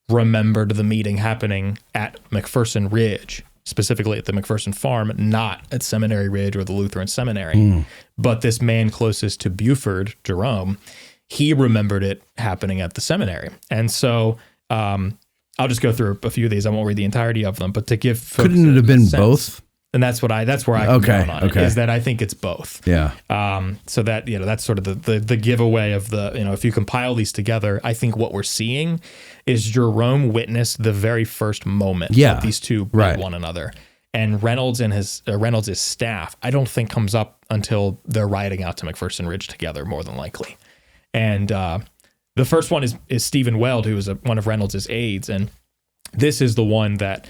remembered the meeting happening at McPherson Ridge, specifically at the McPherson Farm, not at Seminary Ridge or the Lutheran Seminary. But this man closest to Buford, Jerome, he remembered it happening at the seminary. And so I'll just go through a few of these. I won't read the entirety of them, but to give folks couldn't it have been sense, both? And that's where I come down on it, is that I think it's both. Yeah. So that, that's sort of the giveaway of the, if you compile these together, I think what we're seeing is Jerome witnessed the very first moment that these two met one another. And Reynolds and Reynolds' staff, I don't think comes up until they're riding out to McPherson Ridge together, more than likely. And the first one is Stephen Weld, who was one of Reynolds' aides, and this is the one that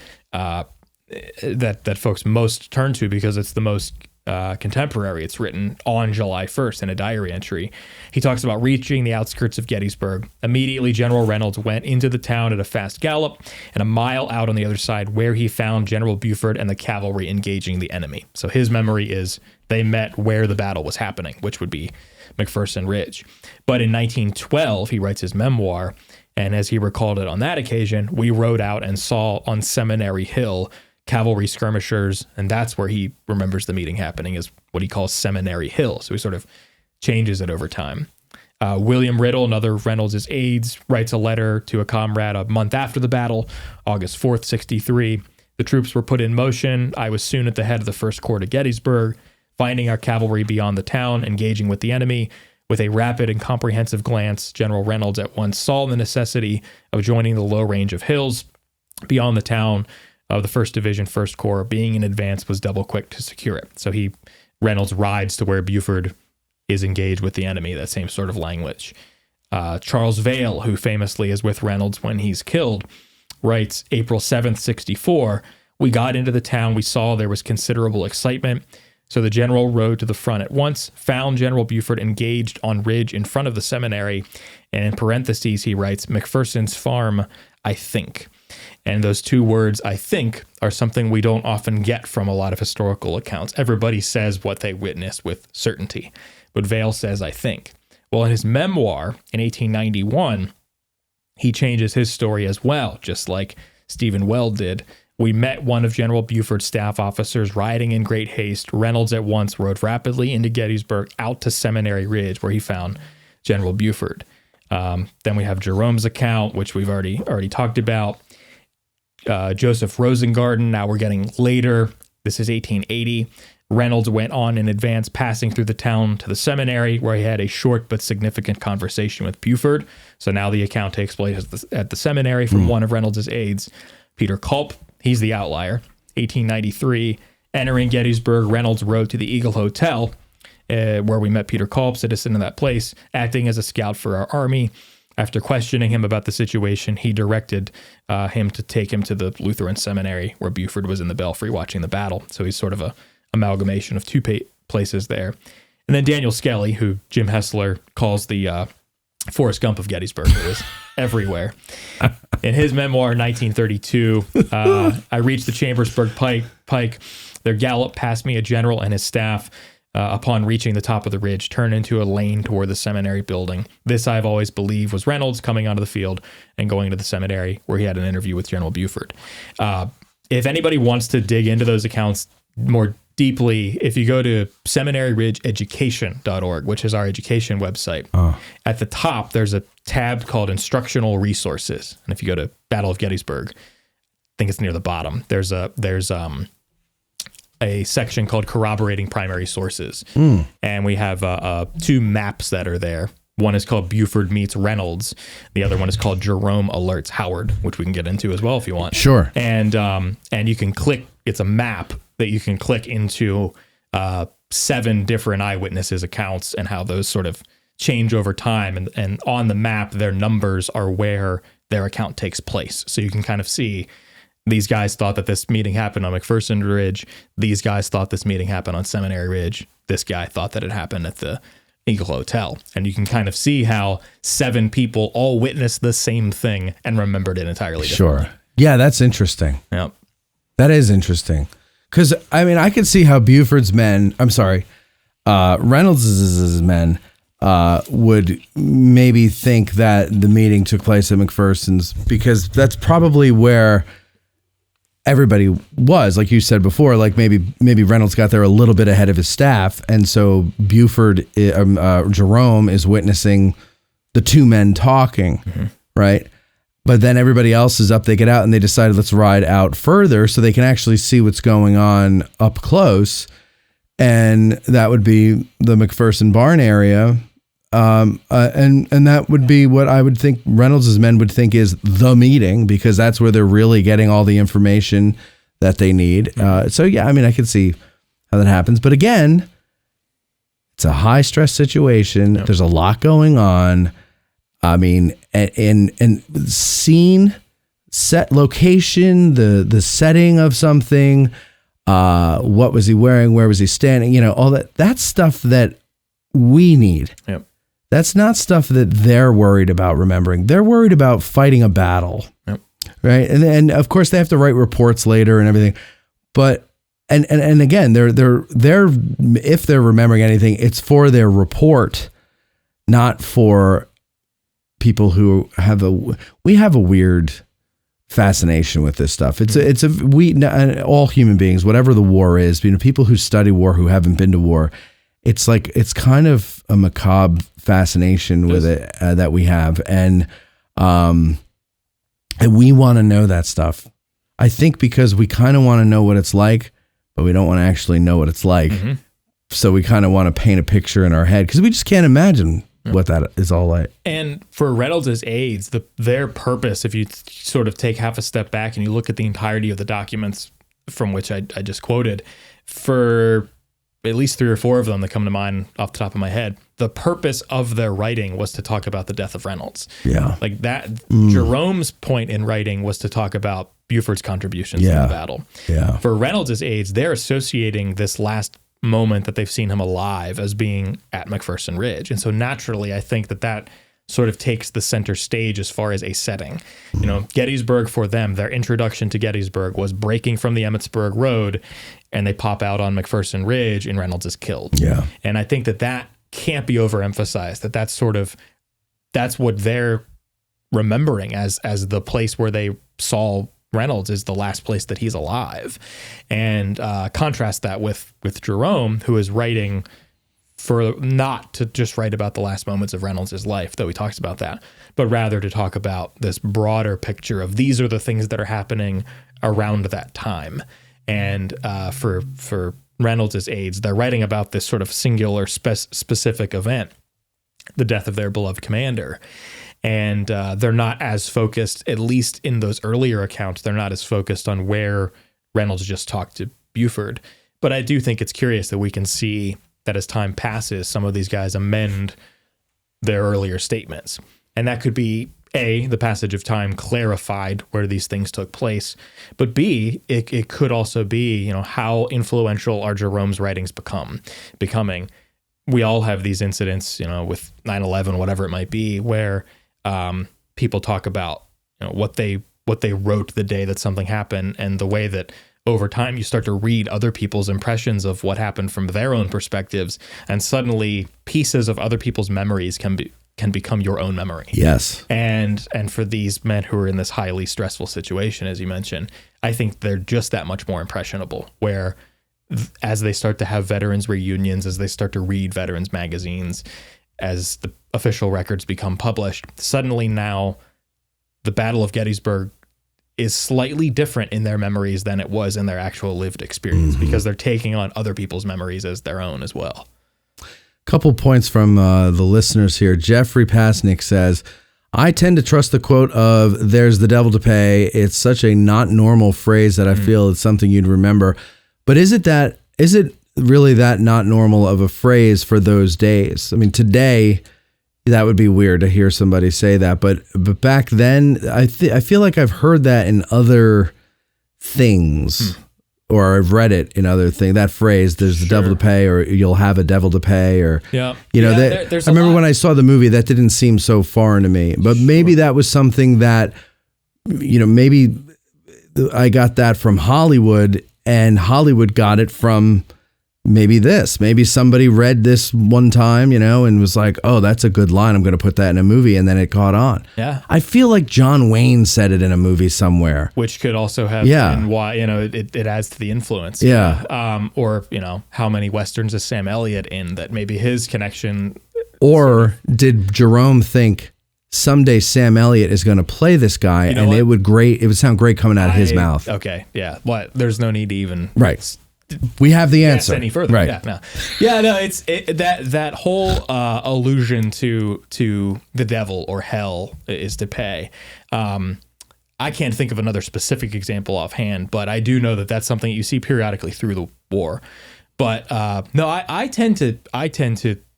folks most turn to because it's the most contemporary. It's written on July 1st in a diary entry. He talks about reaching the outskirts of Gettysburg. Immediately, General Reynolds went into the town at a fast gallop, and a mile out on the other side, where he found General Buford and the cavalry engaging the enemy. So his memory is they met where the battle was happening, which would be McPherson Ridge. But in 1912, he writes his memoir, and as he recalled it on that occasion, we rode out and saw on Seminary Hill cavalry skirmishers, and that's where he remembers the meeting happening, is what he calls Seminary Hill. So he sort of changes it over time. William Riddle, another of Reynolds' aides, writes a letter to a comrade a month after the battle, August 4th, 63. The troops were put in motion. I was soon at the head of the First Corps at Gettysburg, finding our cavalry beyond the town, engaging with the enemy. With a rapid and comprehensive glance, General Reynolds at once saw the necessity of joining the low range of hills beyond the town of the 1st Division, 1st Corps. Being in advance was double quick to secure it. So Reynolds rides to where Buford is engaged with the enemy, that same sort of language. Charles Vale, who famously is with Reynolds when he's killed, writes, April 7th, 64, we got into the town, we saw there was considerable excitement. So the general rode to the front at once, found General Buford engaged on ridge in front of the seminary, and in parentheses he writes, McPherson's farm, I think. And those two words, I think, are something we don't often get from a lot of historical accounts. Everybody says what they witnessed with certainty, but Vale says, I think. Well, in his memoir in 1891, he changes his story as well, just like Stephen Weld did. We met one of General Buford's staff officers riding in great haste. Reynolds at once rode rapidly into Gettysburg out to Seminary Ridge, where he found General Buford. Then we have Jerome's account, which we've already talked about. Joseph Rosengarten, now we're getting later. This is 1880. Reynolds went on in advance, passing through the town to the seminary, where he had a short but significant conversation with Buford. So now the account takes place at the seminary from one of Reynolds' aides, Peter Culp. He's the outlier. 1893, entering Gettysburg, Reynolds rode to the Eagle Hotel, where we met Peter Culp, citizen of that place, acting as a scout for our army. After questioning him about the situation, he directed him to take him to the Lutheran seminary, where Buford was in the belfry watching the battle. So he's sort of a amalgamation of two places there. And then Daniel Skelly, who Jim Hessler calls the Forrest Gump of Gettysburg, who was everywhere. In his memoir, 1932, I reached the Chambersburg Pike. Their gallop past me, a general and his staff, upon reaching the top of the ridge, turned into a lane toward the seminary building. This I've always believed was Reynolds coming onto the field and going to the seminary, where he had an interview with General Buford. If anybody wants to dig into those accounts more deeply, if you go to seminaryridgeeducation.org, which is our education website, at the top, there's a tab called Instructional Resources. And if you go to Battle of Gettysburg, I think it's near the bottom, there's a section called Corroborating Primary Sources. And we have two maps that are there. One is called Buford Meets Reynolds. The other one is called Jerome Alerts Howard, which we can get into as well if you want. Sure. And you can click, it's a map that you can click into 7 different eyewitnesses' accounts and how those sort of change over time. And on the map, their numbers are where their account takes place. So you can kind of see these guys thought that this meeting happened on McPherson Ridge. These guys thought this meeting happened on Seminary Ridge. This guy thought that it happened at the Eagle Hotel. And you can kind of see how 7 people all witnessed the same thing and remembered it entirely differently. Sure. Yeah, that's interesting. Yep. That is interesting. Because, I mean, I could see how Buford's men, Reynolds' men would maybe think that the meeting took place at McPherson's, because that's probably where everybody was, like you said before, like maybe Reynolds got there a little bit ahead of his staff. And so Buford, Jerome is witnessing the two men talking, right? But then everybody else is up, they get out and they decide, let's ride out further so they can actually see what's going on up close. And that would be the McPherson barn area. And that would be what I would think Reynolds' men would think is the meeting, because that's where they're really getting all the information that they need. So yeah, I mean, I can see how that happens. But again, it's a high stress situation. Yep. There's a lot going on. I mean, and scene, set, location, the setting of something, what was he wearing, where was he standing, you know, all that's stuff that we need. Yep. That's not stuff that they're worried about remembering. They're worried about fighting a battle. Yep. Right. And of course they have to write reports later and everything. But and again, they're if they're remembering anything, it's for their report, not for people who we have a weird fascination with this stuff. All human beings, whatever the war is, you know, people who study war who haven't been to war, it's like, it's kind of a macabre fascination with it that we have. And we want to know that stuff. I think because we kind of want to know what it's like, but we don't want to actually know what it's like. Mm-hmm. So we kind of want to paint a picture in our head because we just can't imagine what that is all like. And for Reynolds' aides, their purpose, if you sort of take half a step back and you look at the entirety of the documents from which I just quoted, for at least 3 or 4 of them that come to mind off the top of my head, the purpose of their writing was to talk about the death of Reynolds. Yeah. Like that, Jerome's point in writing was to talk about Buford's contributions to the battle. Yeah. For Reynolds' aides, they're associating this last moment that they've seen him alive as being at McPherson Ridge. And so naturally, I think that sort of takes the center stage as far as a setting. You know, Gettysburg for them, their introduction to Gettysburg was breaking from the Emmetsburg Road, and they pop out on McPherson Ridge and Reynolds is killed. Yeah. And I think that can't be overemphasized, that's what they're remembering as the place where they saw Reynolds is the last place that he's alive. And contrast that with Jerome, who is writing for not to just write about the last moments of Reynolds' life, though he talks about that, but rather to talk about this broader picture of these are the things that are happening around that time. And for Reynolds' aides, they're writing about this sort of singular specific event, the death of their beloved commander. And they're not as focused, at least in those earlier accounts, they're not as focused on where Reynolds just talked to Buford. But I do think it's curious that we can see that as time passes, some of these guys amend their earlier statements. And that could be, A, the passage of time clarified where these things took place, but B, it could also be, how influential are Jerome's writings becoming. We all have these incidents, with 9/11, whatever it might be, where people talk about, what they wrote the day that something happened, and the way that over time you start to read other people's impressions of what happened from their own perspectives, and suddenly pieces of other people's memories can become your own memory. Yes. And for these men who are in this highly stressful situation, as you mentioned, I think they're just that much more impressionable, where as they start to have veterans reunions, as they start to read veterans magazines, as the official records become published, suddenly now the Battle of Gettysburg is slightly different in their memories than it was in their actual lived experience, because they're taking on other people's memories as their own as well. Couple points from the listeners here. Jeffrey Pasnick says, I tend to trust the quote of "there's the devil to pay." It's such a not normal phrase that I feel it's something you'd remember. But is it really that not normal of a phrase for those days? I mean, today, that would be weird to hear somebody say that. But back then, I feel like I've heard that in other things. Or I've read it in other things. That phrase, "there's the devil to pay," or "you'll have a devil to pay," or I remember when I saw the movie, that didn't seem so foreign to me. But maybe that was something that, maybe I got that from Hollywood, and Hollywood got it from maybe this. Maybe somebody read this one time, and was like, "Oh, that's a good line. I'm going to put that in a movie," and then it caught on. Yeah. I feel like John Wayne said it in a movie somewhere, which could also have been why it adds to the influence. Yeah. Or how many westerns is Sam Elliott in, that maybe his connection. Or did Jerome think someday Sam Elliott is going to play this guy, and it would sound great coming out of his mouth? Okay. Yeah. What? There's no need to even. Right. We have the answer. Any further? Right? Yeah. No. It's that whole allusion to the devil or hell is to pay. I can't think of another specific example offhand, but I do know that that's something you see periodically through the war. But no, I tend to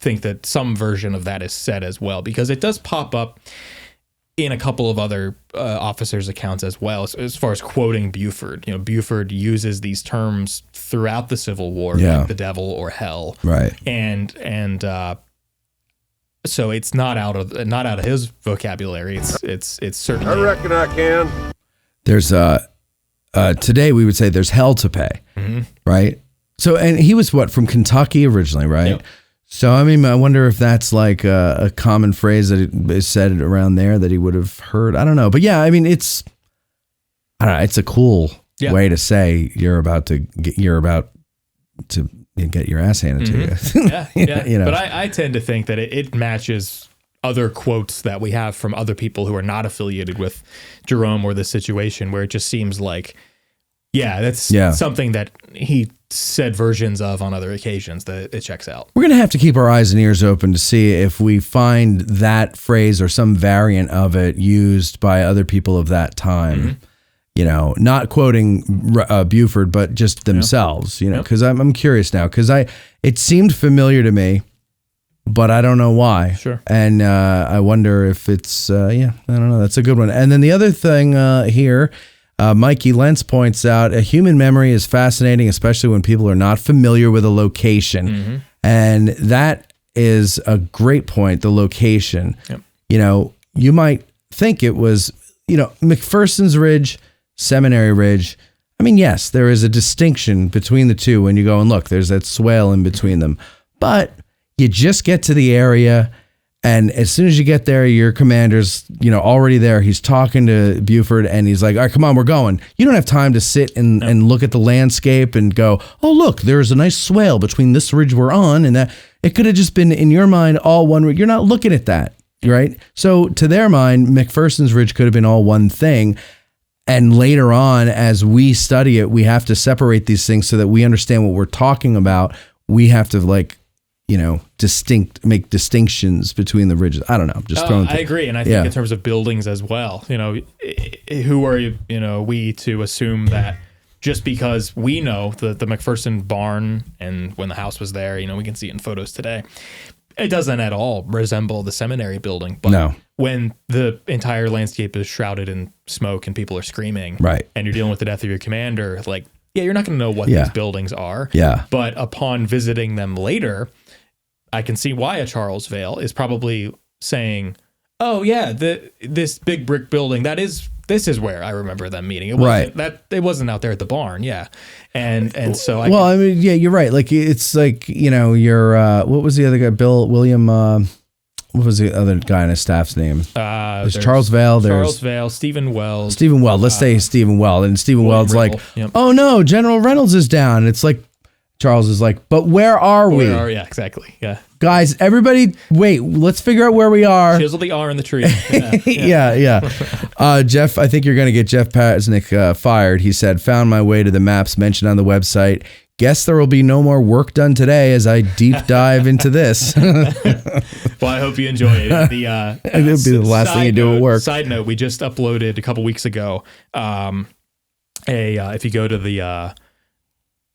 think that some version of that is said as well, because it does pop up in a couple of other officers' accounts as well, as far as quoting Buford. Buford uses these terms throughout the Civil War, like the devil or hell, right? And so it's not out of his vocabulary. It's certainly. I reckon I can. There's today we would say there's hell to pay, right? So, and he was from Kentucky originally, right? Yep. So, I mean, I wonder if that's like a common phrase that is said around there that he would have heard. I don't know. But yeah, I mean, it's a cool way to say you're about to get your ass handed to you. Yeah. But I tend to think that it matches other quotes that we have from other people who are not affiliated with Jerome or the situation, where it just seems like, that's something that he said versions of on other occasions, that it checks out. We're going to have to keep our eyes and ears open to see if we find that phrase or some variant of it used by other people of that time. Not quoting Buford, but just themselves, because I'm curious now, because it seemed familiar to me, but I don't know why. Sure. And I wonder if it's, I don't know. That's a good one. And then the other thing here, Mikey Lentz points out, a human memory is fascinating, especially when people are not familiar with a location. And that is a great point, the location. Yep. You might think it was, McPherson's Ridge, Seminary Ridge. I mean, yes, there is a distinction between the two when you go and look. There's that swale in between them. But you just get to the area And as soon as you get there, your commander's, already there. He's talking to Buford and he's like, all right, come on, we're going. You don't have time to sit and look at the landscape and go, oh, look, there's a nice swale between this ridge we're on and that. It could have just been in your mind all one ridge. You're not looking at that, right? So to their mind, McPherson's Ridge could have been all one thing. And later on, as we study it, we have to separate these things so that we understand what we're talking about. We have to make distinctions between the ridges. I don't know. Just throwing. I agree. And I think in terms of buildings as well, who are, we to assume that just because we know the McPherson barn and when the house was there, we can see it in photos today. It doesn't at all resemble the seminary building. But when the entire landscape is shrouded in smoke and people are screaming, right, and you're dealing with the death of your commander, you're not going to know what these buildings are. Yeah. But upon visiting them later, I can see why a Charles Vale is probably saying, oh yeah, this big brick building, this is where I remember them meeting. It wasn't out there at the barn. Yeah. And so you're right. Like, it's like, what was the other guy? William, what was the other guy on his staff's name? There's Charles Vale. Charles Vale, Stephen Weld. Let's say Stephen Weld. And Stephen Weld's like, oh no, General Reynolds is down. And it's like, Charles is like, but where are we? Yeah, exactly. Yeah. Guys, everybody, wait, let's figure out where we are. Chisel the R in the tree. Yeah. Jeff, I think you're going to get Jeff Pasnick fired. He said, found my way to the maps mentioned on the website. Guess there will be no more work done today as I deep dive into this. Well, I hope you enjoy it. It'll be the last thing you do at work. Side note, we just uploaded a couple weeks ago if you go to the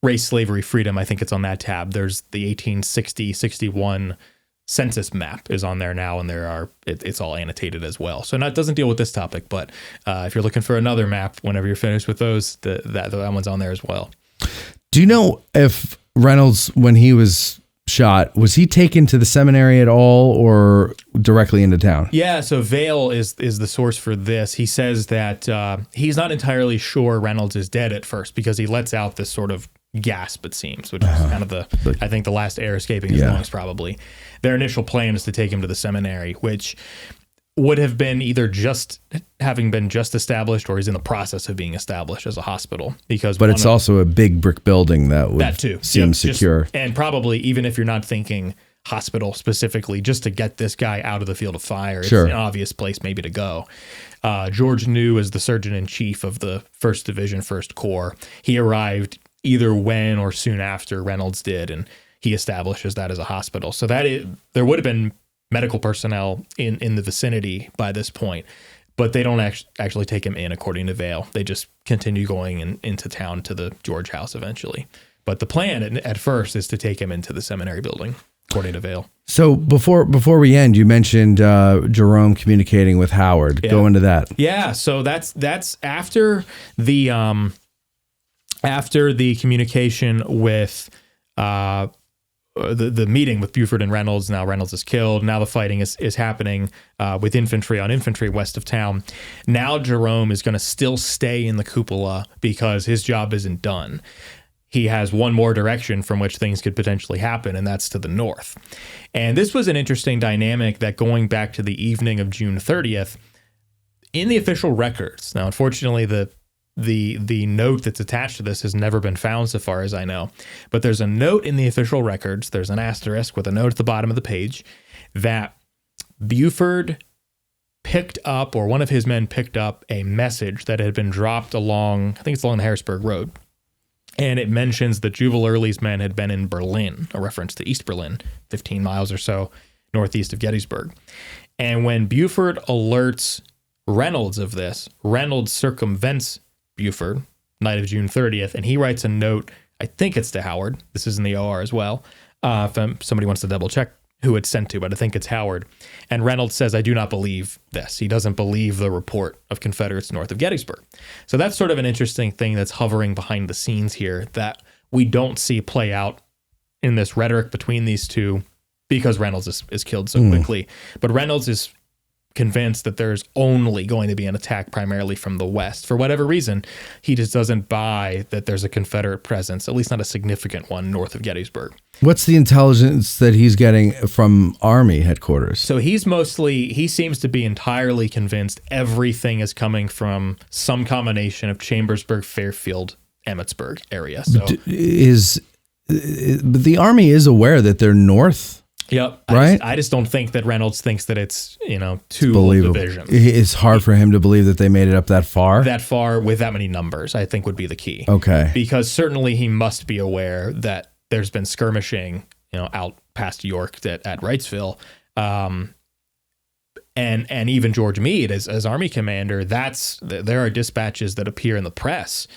Race, Slavery, Freedom, I think it's on that tab. There's the 1860-61 census map is on there now, and it's all annotated as well. So it doesn't deal with this topic, but if you're looking for another map, whenever you're finished with those, that one's on there as well. Do you know if Reynolds, when he was shot, was he taken to the seminary at all or directly into town? Yeah, so Vale is the source for this. He says that he's not entirely sure Reynolds is dead at first because he lets out this sort of gasp, it seems, which is kind of the last air escaping his lungs probably. Their initial plan is to take him to the seminary, which would have been either just having been just established or he's in the process of being established as a hospital. But it's also a big brick building that would seem secure. And probably even if you're not thinking hospital specifically, just to get this guy out of the field of fire, it's an obvious place maybe to go. George New is the surgeon-in-chief of the 1st Division, 1st Corps. He arrived either when or soon after Reynolds did, and he establishes that as a hospital. So there would have been medical personnel in the vicinity by this point, but they don't actually take him in, according to Vale. They just continue going into town to the George House eventually. But the plan at first is to take him into the seminary building, according to Vale. So before we end, you mentioned Jerome communicating with Howard. Yeah. Go into that. Yeah, so that's after the communication with the meeting with Buford and Reynolds. Now Reynolds is killed. Now the fighting is happening with infantry on infantry west of town. Now Jerome is going to still stay in the cupola because his job isn't done. He has one more direction from which things could potentially happen, and that's to the north. And this was an interesting dynamic that going back to the evening of June 30th, in the official records. Now, unfortunately, the note that's attached to this has never been found so far as I know. But there's a note in the official records, there's an asterisk with a note at the bottom of the page, that Buford picked up, or one of his men picked up, a message that had been dropped along, I think it's along the Harrisburg Road. And it mentions that Jubal Early's men had been in Berlin, a reference to East Berlin, 15 miles or so northeast of Gettysburg. And when Buford alerts Reynolds of this, Reynolds circumvents Buford, night of June 30th, and he writes a note, I think it's to Howard. This is in the OR as well. If somebody wants to double check who it's sent to, but I think it's Howard. And Reynolds says, I do not believe this. He doesn't believe the report of Confederates north of Gettysburg. So that's sort of an interesting thing that's hovering behind the scenes here that we don't see play out in this rhetoric between these two because Reynolds is killed so quickly. But Reynolds is convinced that there's only going to be an attack primarily from the west. For whatever reason, he just doesn't buy that there's a Confederate presence, at least not a significant one, north of Gettysburg. What's the intelligence that he's getting from Army headquarters? So he seems to be entirely convinced everything is coming from some combination of Chambersburg, Fairfield, Emmitsburg area. So But the Army is aware that they're north. Yep. Right? I just don't think that Reynolds thinks that it's, two believable. divisions. It's hard for him to believe that they made it up that far. That far with that many numbers, I think would be the key. Okay. Because certainly he must be aware that there's been skirmishing, out past York at Wrightsville. And even George Meade as Army commander, there are dispatches that appear in the press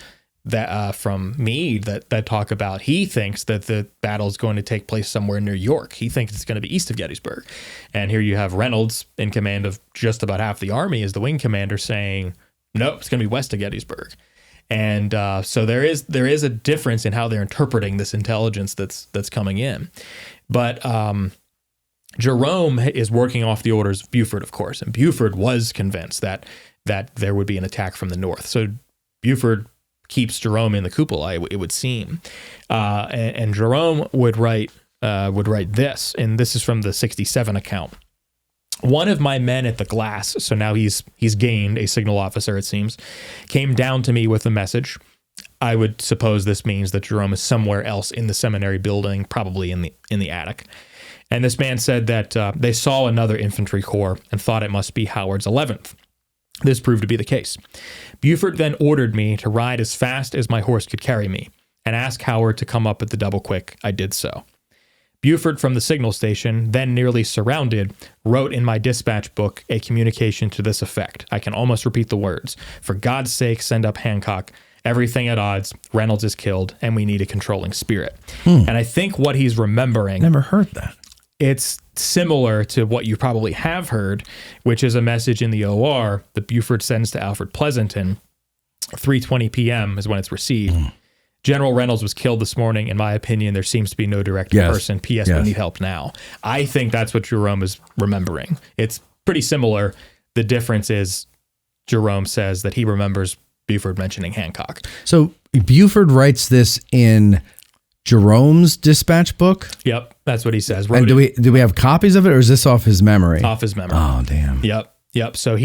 that from Meade that talk about he thinks that the battle is going to take place somewhere near York. He thinks it's going to be east of Gettysburg. And here you have Reynolds in command of just about half the army as the wing commander saying, no, it's going to be west of Gettysburg. And so there is a difference in how they're interpreting this intelligence that's coming in. But Jerome is working off the orders of Buford, of course, and Buford was convinced that there would be an attack from the north. So Buford keeps Jerome in the cupola, it would seem. And Jerome would write this, and this is from the 67 account. One of my men at the glass, so now he's gained a signal officer, it seems, came down to me with a message. I would suppose this means that Jerome is somewhere else in the seminary building, probably in the attic. And this man said that they saw another infantry corps and thought it must be Howard's 11th. This proved to be the case. Buford then ordered me to ride as fast as my horse could carry me and ask Howard to come up at the double quick. I did so. Buford from the signal station, then nearly surrounded, wrote in my dispatch book a communication to this effect. I can almost repeat the words. For God's sake, send up Hancock. Everything at odds. Reynolds is killed, and we need a controlling spirit. And I think what he's remembering... Never heard that. It's similar to what you probably have heard, which is a message in the OR that Buford sends to Alfred Pleasanton. 3:20 p.m. is when it's received. General Reynolds was killed this morning. In my opinion, there seems to be no direct person. P.S. We need help now. I think that's what Jerome is remembering. It's pretty similar. The difference is Jerome says that he remembers Buford mentioning Hancock. So Buford writes this in Jerome's dispatch book? Yep, that's what he says. And do we have copies of it, or is this off his memory? Off his memory. Oh, damn. Yep. So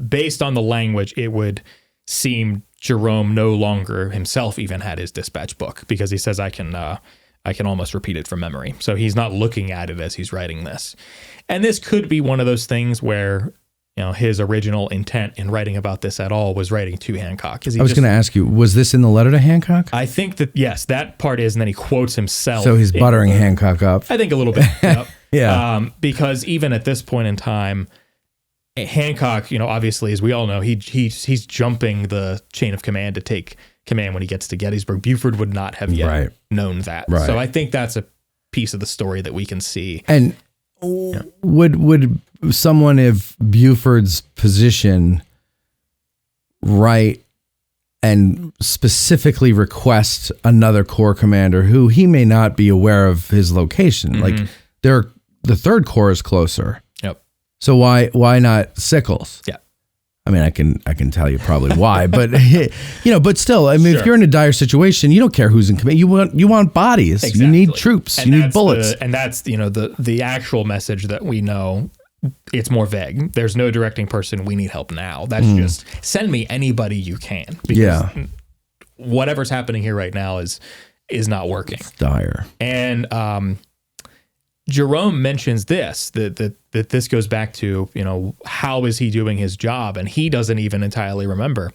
based on the language, it would seem Jerome no longer himself even had his dispatch book, because he says I can almost repeat it from memory. So he's not looking at it as he's writing this. And this could be one of those things where his original intent in writing about this at all was writing to Hancock. I was going to ask you, was this in the letter to Hancock? I think that, yes, that part is, and then he quotes himself. So he's buttering Hancock up. I think a little bit. Yep. Yeah. Because even at this point in time, Hancock, obviously, as we all know, he's jumping the chain of command to take command when he gets to Gettysburg. Buford would not have yet known that. Right. So I think that's a piece of the story that we can see. And would someone of Buford's position write and specifically request another corps commander who he may not be aware of his location? Mm-hmm. Like the third corps is closer. Yep. So why not Sickles? Yeah. I mean, I can tell you probably why, but but still, I mean, Sure. if you're in a dire situation, you don't care who's in command. You want bodies. Exactly. You need troops. And you need bullets. And that's the actual message that we know. It's more vague. There's no directing person. We need help now. That's just send me anybody you can. Because whatever's happening here right now is not working. It's dire. And Jerome mentions this, that this goes back to, how is he doing his job? And he doesn't even entirely remember.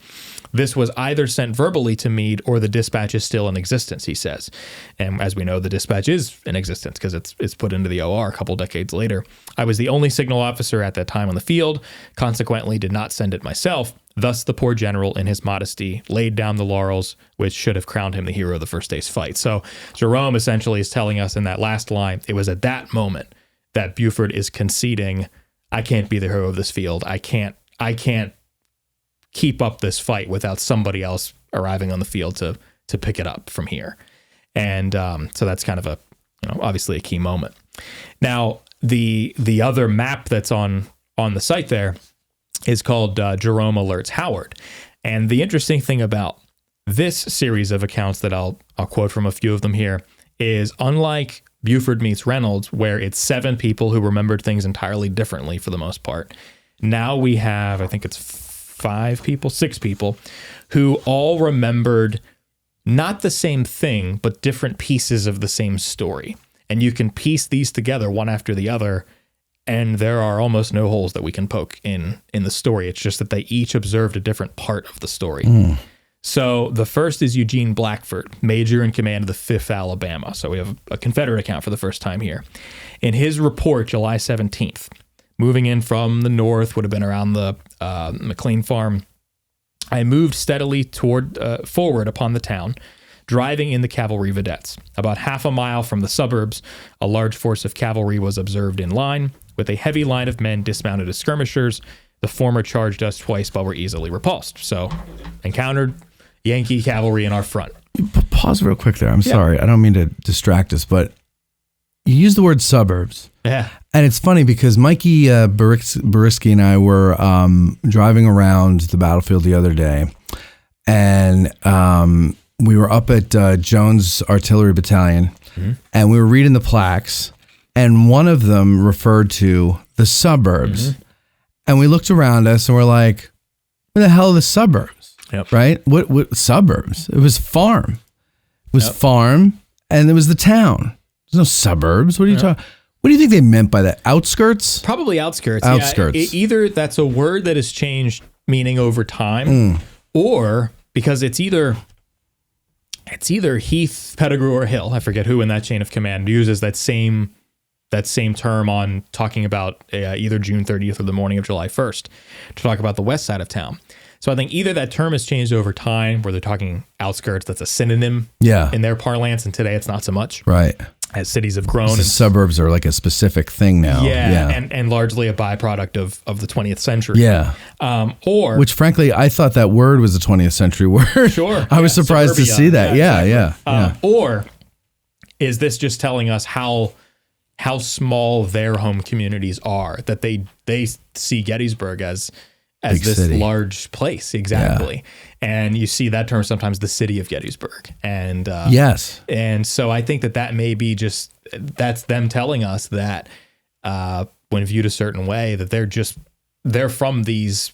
This was either sent verbally to Meade or the dispatch is still in existence, he says. And as we know, the dispatch is in existence because it's put into the OR a couple decades later. I was the only signal officer at that time on the field, consequently did not send it myself. Thus, the poor general, in his modesty, laid down the laurels, which should have crowned him the hero of the first day's fight. So Jerome essentially is telling us in that last line, it was at that moment that Buford is conceding, I can't be the hero of this field. I can't keep up this fight without somebody else arriving on the field to pick it up from here. And so that's kind of obviously a key moment. Now, the other map that's on on the site there is called Jerome Alerts Howard. And the interesting thing about this series of accounts that I'll quote from a few of them here is, unlike Buford meets Reynolds, where it's 7 people who remembered things entirely differently for the most part, now we have, I think it's 6 people who all remembered not the same thing, but different pieces of the same story. And you can piece these together one after the other, and there are almost no holes that we can poke in the story. It's just that they each observed a different part of the story. So the first is Eugene Blackford, major in command of the 5th Alabama. So we have a Confederate account for the first time here. In his report, July 17th, moving in from the north, would have been around the McLean farm, I moved steadily forward upon the town, driving in the cavalry vedettes. About half a mile from the suburbs, a large force of cavalry was observed in line, with a heavy line of men dismounted as skirmishers. The former charged us twice, but were easily repulsed. So, encountered Yankee cavalry in our front. Pause real quick there. I'm sorry. I don't mean to distract us, but you use the word suburbs. Yeah. And it's funny because Mikey Bariski and I were driving around the battlefield the other day, and we were up at Jones Artillery Battalion, and we were reading the plaques, and one of them referred to the suburbs. And we looked around us and we're like, where the hell are the suburbs? Yep. Right? What suburbs? It was farm. It was farm, and it was the town. There's no suburbs. What are you talking? What do you think they meant by that? Outskirts? Probably outskirts. Outskirts. Yeah, either that's a word that has changed meaning over time, or because it's either Heath, Pettigrew, or Hill. I forget who in that chain of command uses that same term on talking about either June 30th or the morning of July 1st to talk about the west side of town. So I think either that term has changed over time, where they're talking outskirts, that's a synonym in their parlance, and today it's not so much. Right. As cities have grown. The suburbs are like a specific thing now. Yeah. And largely a byproduct of the 20th century. Yeah. Which frankly, I thought that word was a 20th century word. Sure. I was surprised to see that. Yeah. Or is this just telling us how small their home communities are, that they see Gettysburg as Big this city. large place. Exactly. And you see that term sometimes, the city of Gettysburg. And yes. And so I think that may be that's them telling us that when viewed a certain way, that they're from these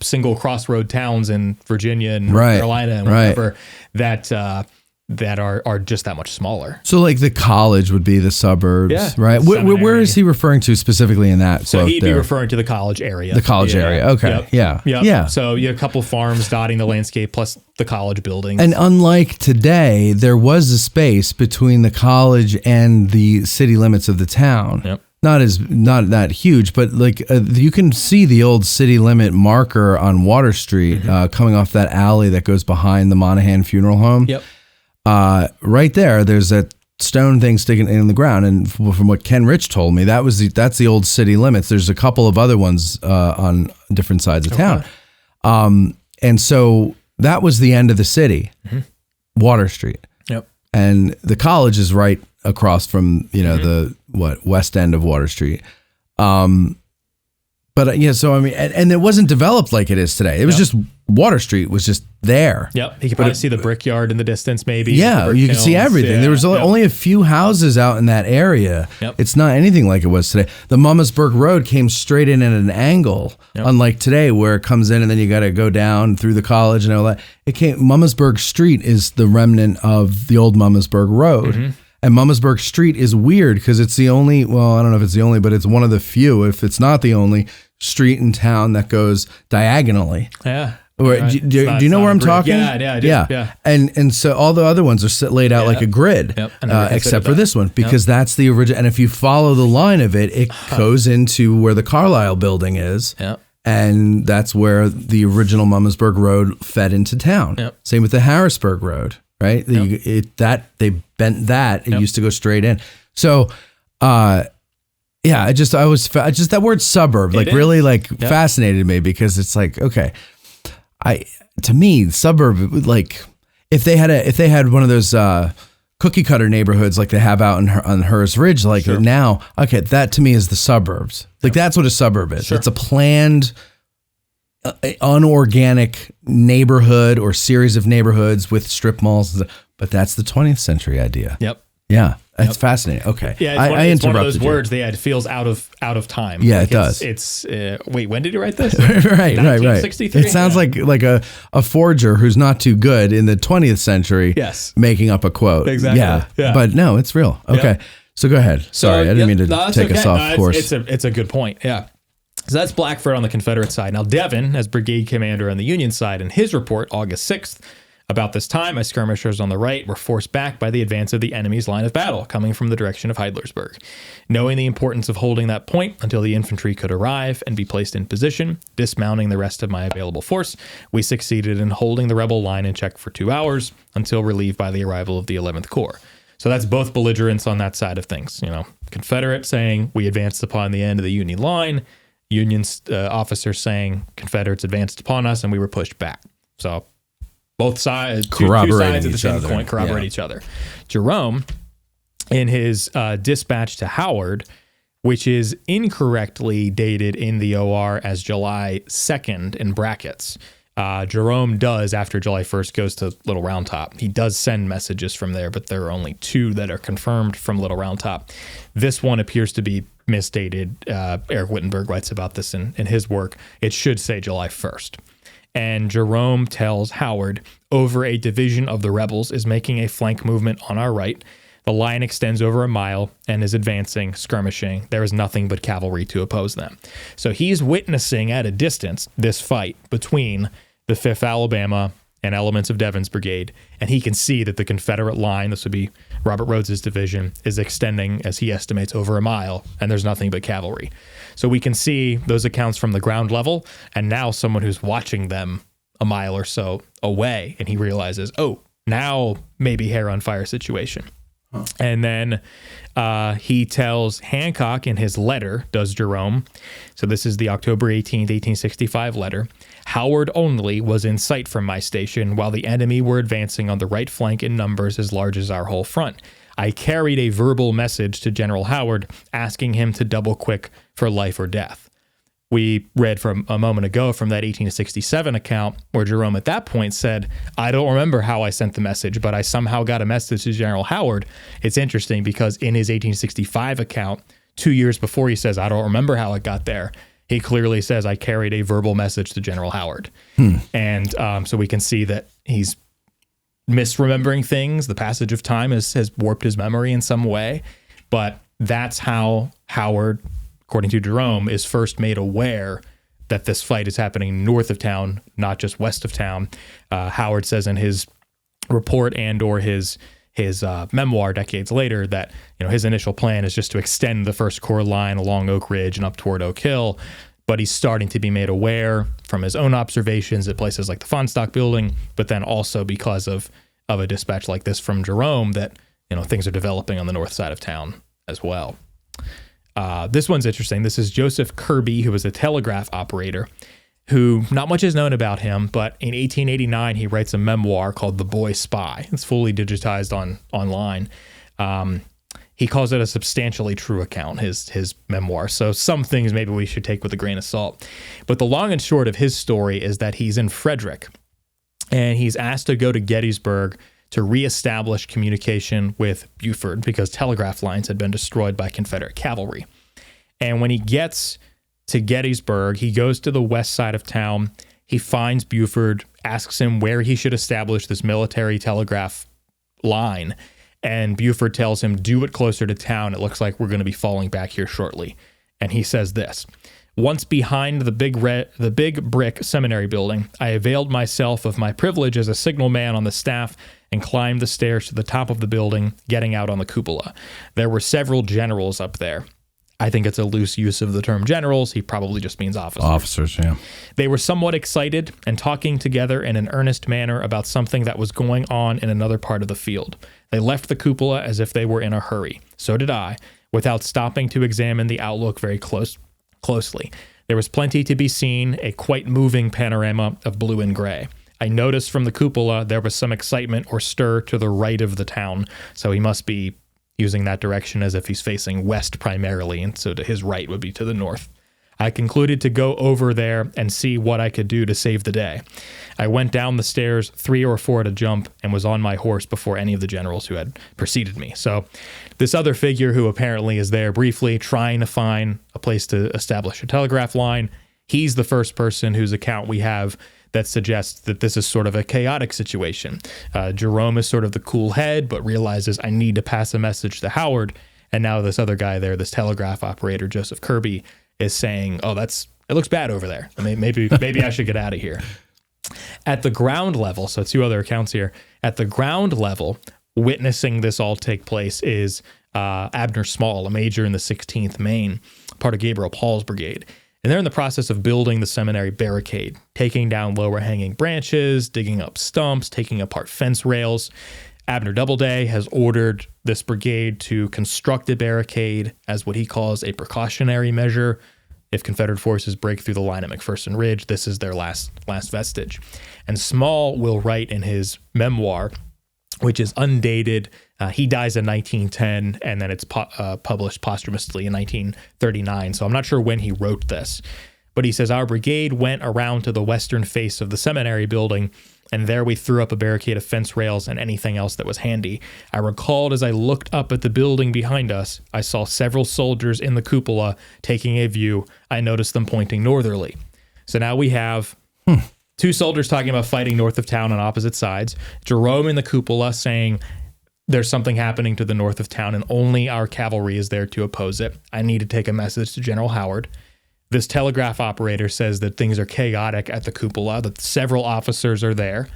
single crossroad towns in Virginia and North Carolina and whatever that are just that much smaller. So like the college would be the suburbs, right? Seminary. Where is he referring to specifically in that? So he'd be referring to the college area. The college area. Okay. Yep. Yeah. So you have a couple farms dotting the landscape plus the college buildings. And unlike today, there was a space between the college and the city limits of the town. Yep. Not that huge, but like you can see the old city limit marker on Water Street coming off that alley that goes behind the Monahan Funeral Home. Yep. Right there, there's that stone thing sticking in the ground, and from what Ken Rich told me, that's the old city limits. There's a couple of other ones on different sides of town, and so that was the end of the city, Water Street. Yep. And the college is right across from the west end of Water Street. But so I mean, and it wasn't developed like it is today. It was just Water Street was just there. Yep, you could probably see the brickyard in the distance, maybe. Yeah, you could see everything. Yeah. There was only a few houses out in that area. Yep. It's not anything like it was today. The Mummasburg Road came straight in at an angle, unlike today where it comes in and then you got to go down through the college and all that. Mummasburg Street is the remnant of the old Mummasburg Road. And Mummasburg Street is weird because it's the only, I don't know if it's the only, but it's one of the few, if it's not the only, street in town that goes diagonally. Yeah. Right. Do you know where I'm talking? Yeah, I do. Yeah. And so all the other ones are laid out like a grid, except for this one, because that's the original. And if you follow the line of it, it goes into where the Carlisle building is. Yep. And that's where the original Mummasburg Road fed into town. Yep. Same with the Harrisburg Road, right? They bent that. It used to go straight in. So, that word suburb really fascinated me because it's like, okay, to me, suburb, like if they had one of those cookie cutter neighborhoods like they have out on Hearst Ridge, like now. Okay, that to me is the suburbs. Like that's what a suburb is. It's a planned, unorganic neighborhood or series of neighborhoods with strip malls. But that's the 20th century idea. Yep. Yeah, that's fascinating. Okay, Yeah, it's one of interrupted those words they had feels out of time. Yeah, it does. It's wait, when did you write this? right. 1963? It sounds like a forger who's not too good in the 20th century. Yes. Making up a quote. Exactly. Yeah. But no, it's real. Okay, so go ahead. Sorry, I didn't mean to take us off course. It's a good point. Yeah. So that's Blackford on the Confederate side. Now Devin, as brigade commander on the Union side, in his report, August 6th. About this time, my skirmishers on the right were forced back by the advance of the enemy's line of battle coming from the direction of Heidlersburg. Knowing the importance of holding that point until the infantry could arrive and be placed in position, dismounting the rest of my available force, we succeeded in holding the rebel line in check for 2 hours until relieved by the arrival of the 11th Corps. So that's both belligerents on that side of things. Confederate saying we advanced upon the end of the Union line, Union officers saying Confederates advanced upon us and we were pushed back. So both sides, two sides of the same coin, corroborate each other. Jerome, in his dispatch to Howard, which is incorrectly dated in the OR as July 2nd in brackets, Jerome does, after July 1st, goes to Little Round Top. He does send messages from there, but there are only 2 that are confirmed from Little Round Top. This one appears to be misdated. Eric Wittenberg writes about this in his work. It should say July 1st. And Jerome tells Howard, over a division of the rebels is making a flank movement on our right. The line extends over a mile and is advancing, skirmishing. There is nothing but cavalry to oppose them. So he's witnessing at a distance this fight between the 5th Alabama and elements of Devin's brigade, and he can see that the Confederate line, this would be Robert Rhodes's division, is extending, as he estimates, over a mile, and there's nothing but cavalry. So we can see those accounts from the ground level, and now someone who's watching them a mile or so away, and he realizes, oh, now maybe hair on fire situation. And then he tells Hancock in his letter, does Jerome, so this is the October 18th, 1865 letter, Howard only was in sight from my station while the enemy were advancing on the right flank in numbers as large as our whole front. I carried a verbal message to General Howard asking him to double quick for life or death. We read from a moment ago from that 1867 account where Jerome at that point said, I don't remember how I sent the message, but I somehow got a message to General Howard. It's interesting because in his 1865 account, 2 years before he says, I don't remember how it got there, he clearly says, I carried a verbal message to General Howard. And so we can see that he's misremembering things. The passage of time has warped his memory in some way. But that's how Howard, according to Jerome, is first made aware that this fight is happening north of town, not just west of town. Howard says in his report and or his memoir decades later that his initial plan is just to extend the First Corps line along Oak Ridge and up toward Oak Hill, but he's starting to be made aware from his own observations at places like the Fonstock building, but then also because of a dispatch like this from Jerome that things are developing on the north side of town as well. This one's interesting. This is Joseph Kirby, who was a telegraph operator, who not much is known about him, but in 1889, he writes a memoir called The Boy Spy. It's fully digitized online. He calls it a substantially true account, his memoir. So some things maybe we should take with a grain of salt. But the long and short of his story is that he's in Frederick, and he's asked to go to Gettysburg to reestablish communication with Buford because telegraph lines had been destroyed by Confederate cavalry. And when he gets to Gettysburg, he goes to the west side of town. He finds Buford, asks him where he should establish this military telegraph line. And Buford tells him, do it closer to town. It looks like we're going to be falling back here shortly. And he says this, once behind the big brick seminary building, I availed myself of my privilege as a signalman on the staff and climbed the stairs to the top of the building, getting out on the cupola. There were several generals up there. I think it's a loose use of the term generals. He probably just means officers. Officers, yeah. They were somewhat excited and talking together in an earnest manner about something that was going on in another part of the field. They left the cupola as if they were in a hurry. So did I, without stopping to examine the outlook very closely. There was plenty to be seen, a quite moving panorama of blue and gray. I noticed from the cupola there was some excitement or stir to the right of the town. So he must be using that direction as if he's facing west primarily, and so to his right would be to the north. I concluded to go over there and see what I could do to save the day. I went down the stairs 3 or 4 at a jump and was on my horse before any of the generals who had preceded me. So this other figure who apparently is there briefly trying to find a place to establish a telegraph line, he's the first person whose account we have that suggests that this is sort of a chaotic situation. Jerome is sort of the cool head, but realizes I need to pass a message to Howard. And now this other guy there, this telegraph operator, Joseph Kirby, is saying, oh, it looks bad over there. I mean, maybe I should get out of here. At the ground level, so 2 other accounts here, at the ground level, witnessing this all take place is Abner Small, a major in the 16th Maine, part of Gabriel Paul's brigade. And they're in the process of building the seminary barricade, taking down lower hanging branches, digging up stumps, taking apart fence rails. Abner Doubleday has ordered this brigade to construct a barricade as what he calls a precautionary measure. If Confederate forces break through the line at McPherson Ridge, this is their last vestige. And Small will write in his memoir, which is undated. He dies in 1910, and then it's published posthumously in 1939. So I'm not sure when he wrote this. But he says, our brigade went around to the western face of the seminary building, and there we threw up a barricade of fence rails and anything else that was handy. I recalled as I looked up at the building behind us, I saw several soldiers in the cupola taking a view. I noticed them pointing northerly. So now we have 2 soldiers talking about fighting north of town on opposite sides. Jerome in the cupola saying there's something happening to the north of town and only our cavalry is there to oppose it. I need to take a message to General Howard. This telegraph operator says that things are chaotic at the cupola, that several officers are there.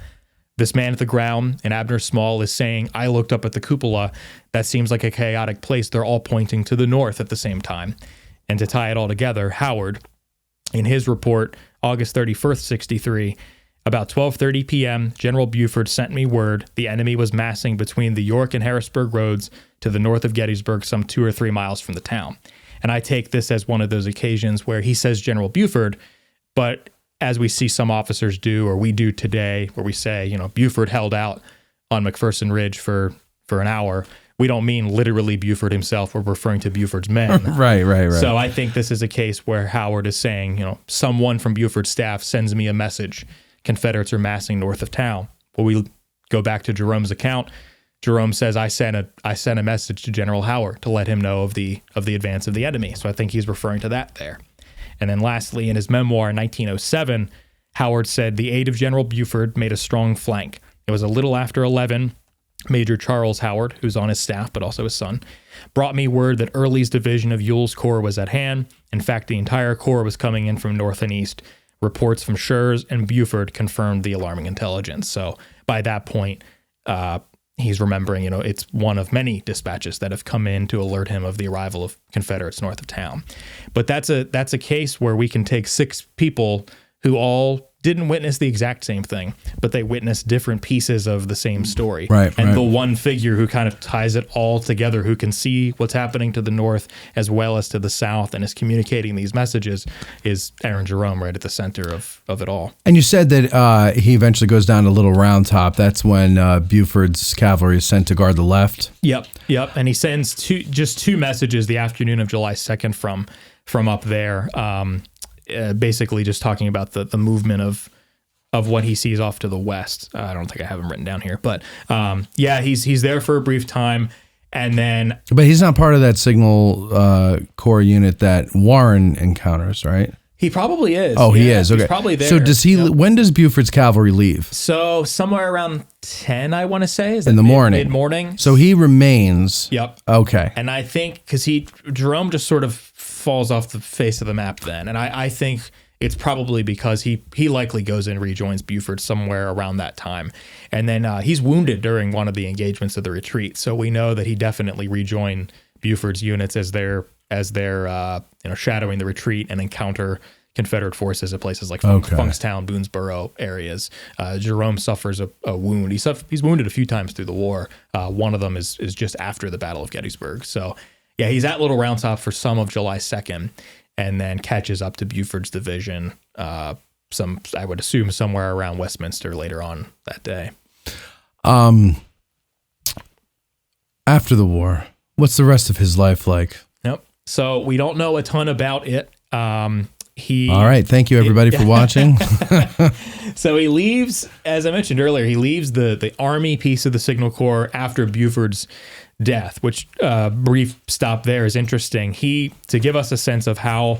This man at the ground, and Abner Small, is saying, I looked up at the cupola. That seems like a chaotic place. They're all pointing to the north at the same time. And to tie it all together, Howard, in his report, August 31st, 63, about 12:30 p.m., General Buford sent me word the enemy was massing between the York and Harrisburg roads to the north of Gettysburg, some 2 or 3 miles from the town. And I take this as one of those occasions where he says General Buford, but as we see some officers do, or we do today, where we say, Buford held out on McPherson Ridge for an hour, we don't mean literally Buford himself. We're referring to Buford's men. Right. So I think this is a case where Howard is saying, someone from Buford's staff sends me a message. Confederates are massing north of town. Well, we go back to Jerome's account. Jerome says, I sent a message to General Howard to let him know of the advance of the enemy. So I think he's referring to that there. And then lastly, in his memoir in 1907, Howard said, the aid of General Buford made a strong flank. It was a little after 11. Major Charles Howard, who's on his staff, but also his son, brought me word that Early's division of Ewell's corps was at hand. In fact, the entire corps was coming in from north and east. Reports from Schurz and Buford confirmed the alarming intelligence. So by that point, he's remembering, it's one of many dispatches that have come in to alert him of the arrival of Confederates north of town. But that's a case where we can take 6 people who all didn't witness the exact same thing, but they witnessed different pieces of the same story. Right. The one figure who kind of ties it all together, who can see what's happening to the north as well as to the south and is communicating these messages, is Aaron Jerome, right at the center of it all. And you said that he eventually goes down to Little Round Top. That's when Buford's cavalry is sent to guard the left. Yep. And he sends two messages the afternoon of July 2nd from up there. Basically just talking about the movement of what he sees off to the west. I don't think I have him written down here, but he's there for a brief time, and then. But he's not part of that signal corps unit that Warren encounters, right? He probably is. Oh, he is. Okay, he's probably there. So does he? Yep. When does Buford's cavalry leave? So somewhere around 10, I want to say, is in the morning. Mid-morning. So he remains. Yep. Okay. And I think because Jerome just sort of falls off the face of the map then, and I think it's probably because he likely goes and rejoins Buford somewhere around that time, and then he's wounded during one of the engagements of the retreat. So we know that he definitely rejoined Buford's units as they're shadowing the retreat and encounter Confederate forces at places like Funkstown, Boonesboro areas. Jerome suffers a wound. He's wounded a few times through the war. One of them is just after the Battle of Gettysburg. So yeah, he's at Little Round Top for some of July 2nd, and then catches up to Buford's division I would assume somewhere around Westminster later on that day. After the war, what's the rest of his life like? Nope. So we don't know a ton about it. All right. Thank you, everybody, for watching. So he leaves, as I mentioned earlier, he leaves the Army piece of the Signal Corps after Buford's death, which brief stop there is interesting. To give us a sense of how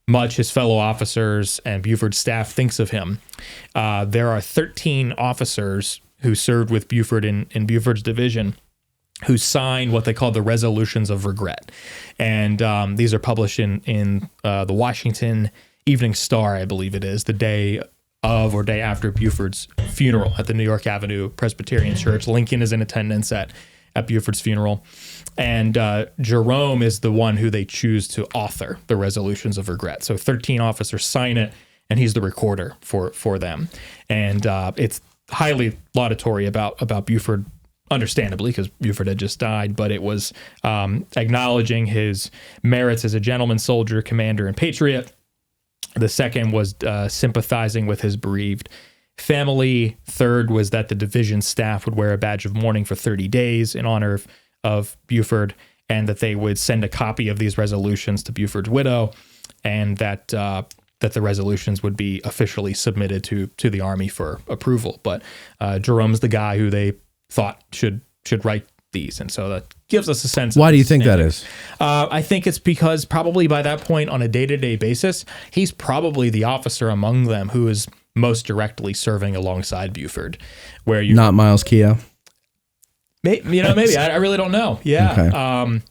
much his fellow officers and Buford's staff thinks of him, there are 13 officers who served with Buford in Buford's division who signed what they call the Resolutions of Regret. And these are published in the Washington Evening Star, I believe it is, the day of or day after Buford's funeral at the New York Avenue Presbyterian Church. Lincoln is in attendance at Buford's funeral. And Jerome is the one who they choose to author the Resolutions of Regret. So 13 officers sign it, and he's the recorder for them. And it's highly laudatory about Buford, understandably, because Buford had just died, but it was acknowledging his merits as a gentleman, soldier, commander, and patriot. The second was sympathizing with his bereaved family. Third was that the division staff would wear a badge of mourning for 30 days in honor of Buford, and that they would send a copy of these resolutions to Buford's widow, and that the resolutions would be officially submitted to the Army for approval. But Jerome's the guy who they thought should write these, and so that gives us a sense. Why do you think that is? I think it's because probably by that point, on a day-to-day basis, he's probably the officer among them who is most directly serving alongside Buford. Where you not Miles Keogh. Maybe I really don't know. Yeah, okay.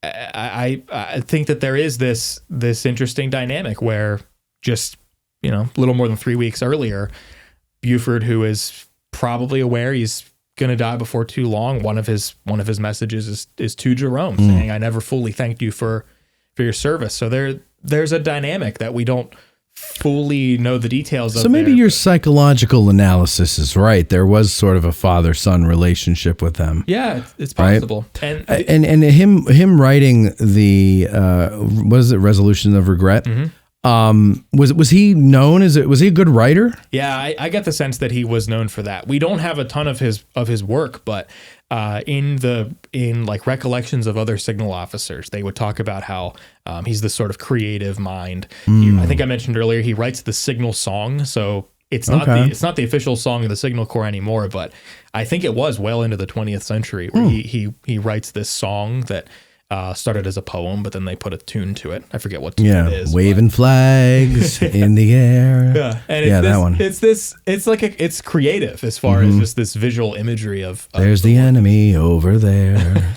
I think that there is this interesting dynamic where just a little more than 3 weeks earlier, Buford, who is probably aware he's going to die before too long, one of his messages is to Jerome, saying, "I never fully thanked you for your service." So there's a dynamic that we don't fully know the details of. So maybe your psychological analysis is right. There was sort of a father-son relationship with them. Yeah, it's possible. Right? And him writing the what is it, Resolution of Regret? Mm-hmm. Was he known was he a good writer? Yeah, I get the sense that he was known for that. We don't have a ton of his work, but in like recollections of other signal officers, they would talk about how he's this sort of creative mind. I think I mentioned earlier he writes the signal song, so it's not the official song of the Signal Corps anymore, but I think it was well into the 20th century where he writes this song that started as a poem, but then they put a tune to it. I forget what tune it is. Waving flags in the air. Yeah, and that one. It's creative as far as just this visual imagery of there's the enemy over there.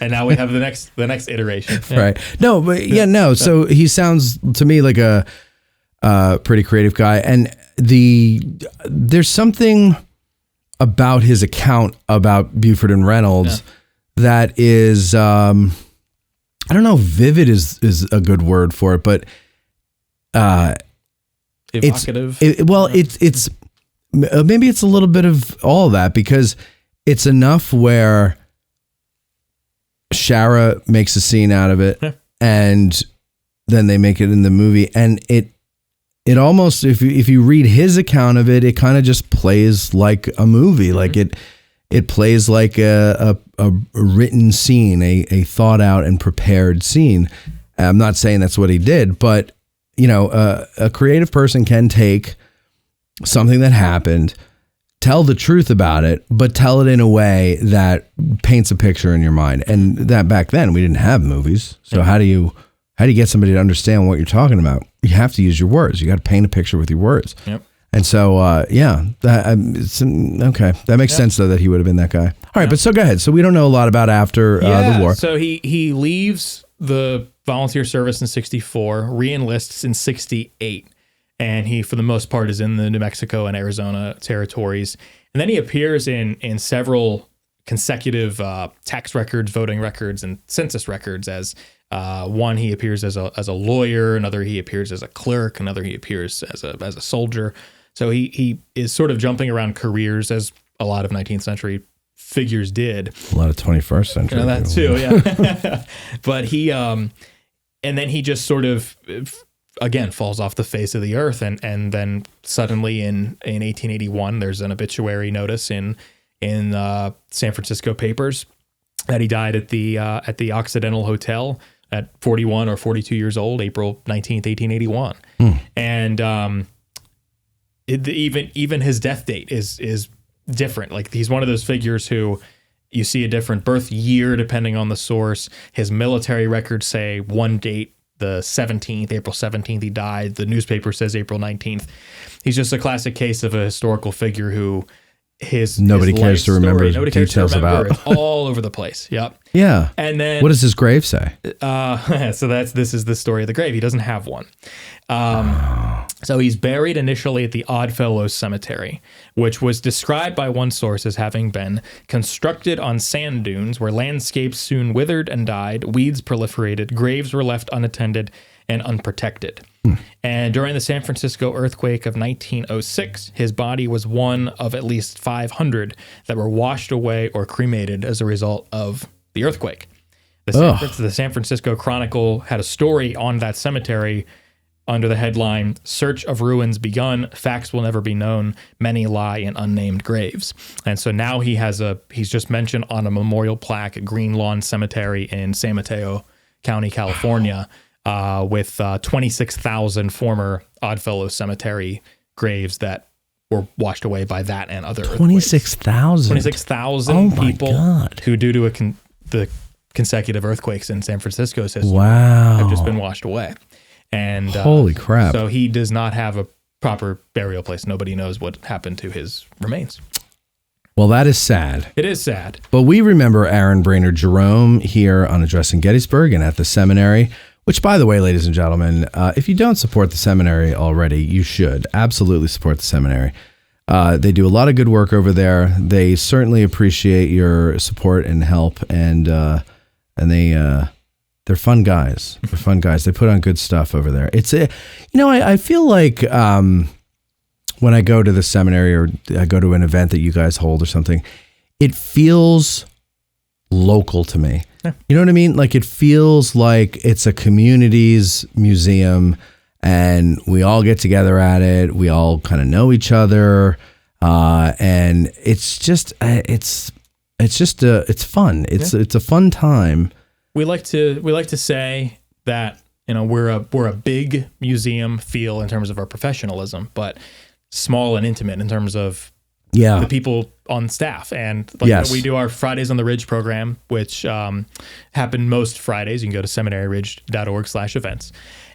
And now we have the next iteration. Yeah. Right. No, but no. So he sounds to me like a pretty creative guy, and there's something about his account about Buford and Reynolds. Yeah. That is, I don't know, vivid is a good word for it, but evocative. It's maybe it's a little bit of all that, because it's enough where Shara makes a scene out of it, and then they make it in the movie, and it almost, if you read his account of it, it kind of just plays like a movie, like it plays like a written scene, a thought out and prepared scene. I'm not saying that's what he did, but a creative person can take something that happened, tell the truth about it, but tell it in a way that paints a picture in your mind. And that back then we didn't have movies, so how do you get somebody to understand what you're talking about? You have to use your words. You got to paint a picture with your words. Yep. And so, that makes sense, though, that he would have been that guy. All right, but so go ahead. So we don't know a lot about after the war. So he leaves the volunteer service in 1964, re-enlists in 1968, and he, for the most part, is in the New Mexico and Arizona territories. And then he appears in several consecutive tax records, voting records, and census records as one. He appears as a lawyer, another he appears as a clerk, another he appears as a soldier. So he is sort of jumping around careers, as a lot of 19th century figures did. A lot of 21st century. That too, yeah. But he, and then he just sort of again falls off the face of the earth, and then suddenly in 1881 there's an obituary notice in San Francisco papers that he died at the Occidental Hotel at 41 or 42 years old, April 19th, 1881. And even his death date is different. Like, he's one of those figures who you see a different birth year depending on the source. His military records say one date, the 17th, April 17th, he died. The newspaper says April 19th. He's just a classic case of a historical figure who nobody cares to remember details about. It's all over the place. Yep. Yeah. And then what does his grave say? So this is the story of the grave. He doesn't have one. So he's buried initially at the Oddfellows Cemetery, which was described by one source as having been constructed on sand dunes where landscapes soon withered and died, weeds proliferated, graves were left unattended and unprotected. And during the San Francisco earthquake of 1906, his body was one of at least 500 that were washed away or cremated as a result of the earthquake. The San Francisco Chronicle had a story on that cemetery under the headline, "Search of Ruins Begun, Facts Will Never Be Known, Many Lie in Unnamed Graves." And so now he's just mentioned on a memorial plaque at Green Lawn Cemetery in San Mateo County, California, with 26,000 former Oddfellows Cemetery graves that were washed away by that and other 26,000? 26,000 people who, due to the consecutive earthquakes in San Francisco's history, have just been washed away. And holy crap. So he does not have a proper burial place. Nobody knows what happened to his remains. Well, that is sad. It is sad. But we remember Aaron Brainard Jerome here on Addressing Gettysburg and at the seminary, which, by the way, ladies and gentlemen, if you don't support the seminary already, you should absolutely support the seminary. They do a lot of good work over there. They certainly appreciate your support and help, and they're fun guys. They're fun guys. They put on good stuff over there. I feel like when I go to the seminary or I go to an event that you guys hold or something, it feels local to me. Yeah. You know what I mean? Like, it feels like it's a community's museum and we all get together at it. We all kind of know each other. And it's fun. It's a fun time. We like to say that, we're a big museum feel in terms of our professionalism, but small and intimate in terms of the people on staff. And we do our Fridays on the Ridge program, which happen most Fridays. You can go to seminaryridge.org/events.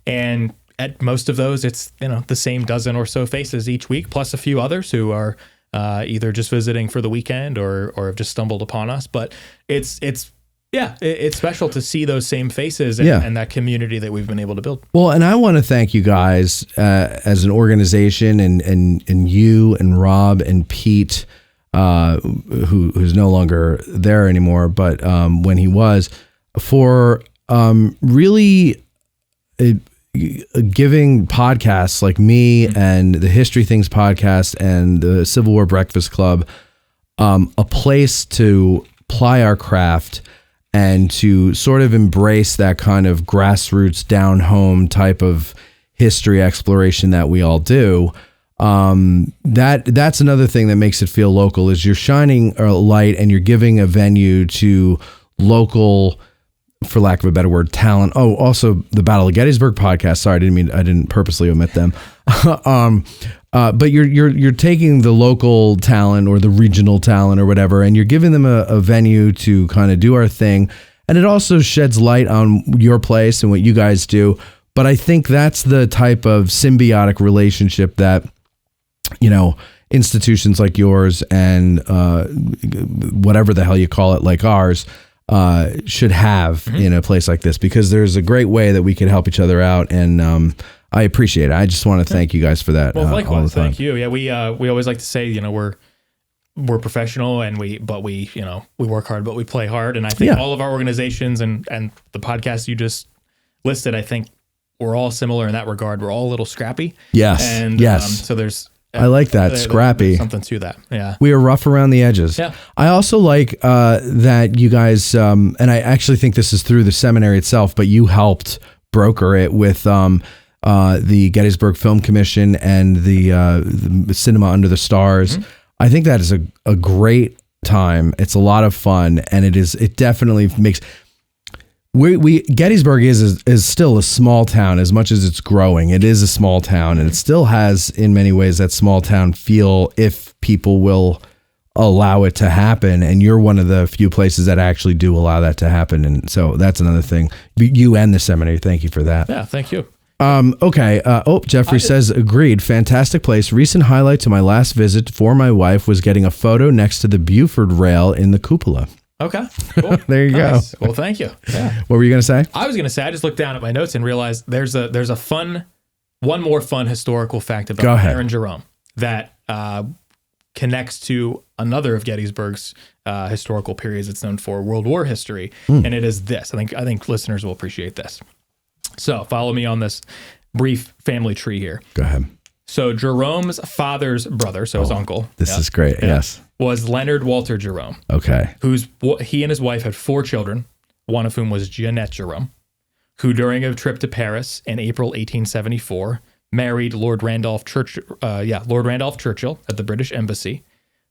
And at most of those, it's the same dozen or so faces each week, plus a few others who are either just visiting for the weekend or have just stumbled upon us. But it's special to see those same faces and that community that we've been able to build. Well, and I want to thank you guys as an organization and you and Rob and Pete, who's no longer there anymore, but when he was, for really giving podcasts like me and the History Things podcast and the Civil War Breakfast Club a place to ply our craft and to sort of embrace that kind of grassroots, down home type of history exploration that we all do. That's another thing that makes it feel local, is you're shining a light and you're giving a venue to local, for lack of a better word, talent. Oh, also the Battle of Gettysburg podcast. Sorry, I didn't purposely omit them. But you're taking the local talent or the regional talent or whatever, and you're giving them a venue to kind of do our thing. And it also sheds light on your place and what you guys do. But I think that's the type of symbiotic relationship that, institutions like yours and whatever the hell you call it, like ours, should have in a place like this, because there's a great way that we can help each other out. And I appreciate it. I just want to thank you guys for that. Well, likewise, thank you. Yeah, we always like to say, we're professional and we work hard, but we play hard. And I think all of our organizations and the podcasts you just listed, I think we're all similar in that regard. We're all a little scrappy. Yes. And so there's. I like that, scrappy. There's something to that. Yeah. We are rough around the edges. Yeah. I also like that you guys, and I actually think this is through the seminary itself, but you helped broker it with the Gettysburg Film Commission and the Cinema Under the Stars. Mm-hmm. I think that is a great time. It's a lot of fun, and it definitely makes. Gettysburg is still a small town as much as it's growing. It is a small town, and it still has in many ways that small town feel if people will allow it to happen. And you're one of the few places that actually do allow that to happen. And so that's another thing. You and the seminary, thank you for that. Yeah, thank you. Okay. Jeffrey says, agreed. Fantastic place. Recent highlight to my last visit for my wife was getting a photo next to the Buford rail in the cupola. Okay, cool. There you go. Well, thank you. Yeah. What were you going to say? I was going to say, I just looked down at my notes and realized there's one more fun historical fact about Aaron Jerome that connects to another of Gettysburg's historical periods. It's known for World War history, and it is this. I think listeners will appreciate this. So follow me on this brief family tree here. Go ahead. So Jerome's father's brother, so his uncle. This is great. Yeah, yes. Was Leonard Walter Jerome. Okay. He and his wife had 4 children, one of whom was Jeanette Jerome, who during a trip to Paris in April 1874 married Lord Randolph Churchill at the British Embassy,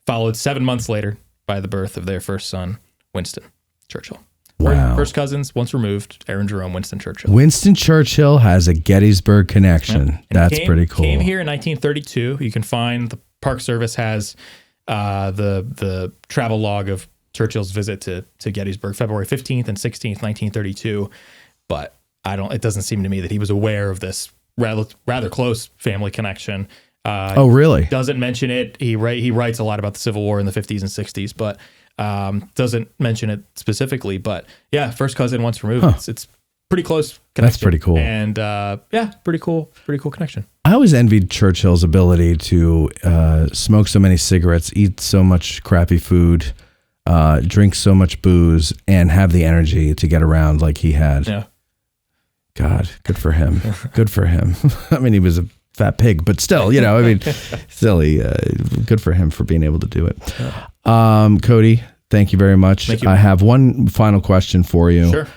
followed 7 months later by the birth of their first son, Winston Churchill. Wow. First cousins, once removed, Aaron Jerome, Winston Churchill. Winston Churchill has a Gettysburg connection. Yep. That's pretty cool. Came here in 1932. You can find the Park Service has the travel log of Churchill's visit to Gettysburg, February 15th and 16th, 1932. But it doesn't seem to me that he was aware of this rather close family connection. Oh, really? Doesn't mention it. He writes a lot about the Civil War in the 50s and 60s, but doesn't mention it specifically. But yeah, first cousin once removed. Huh. It's pretty close connection. That's pretty cool. And pretty cool connection. I always envied Churchill's ability to smoke so many cigarettes, eat so much crappy food, drink so much booze, and have the energy to get around like he had. Yeah. God, good for him. Good for him. I mean, he was a fat pig, but still, good for him for being able to do it. Yeah. Cody, thank you very much. Thank you. I have one final question for you. Sure.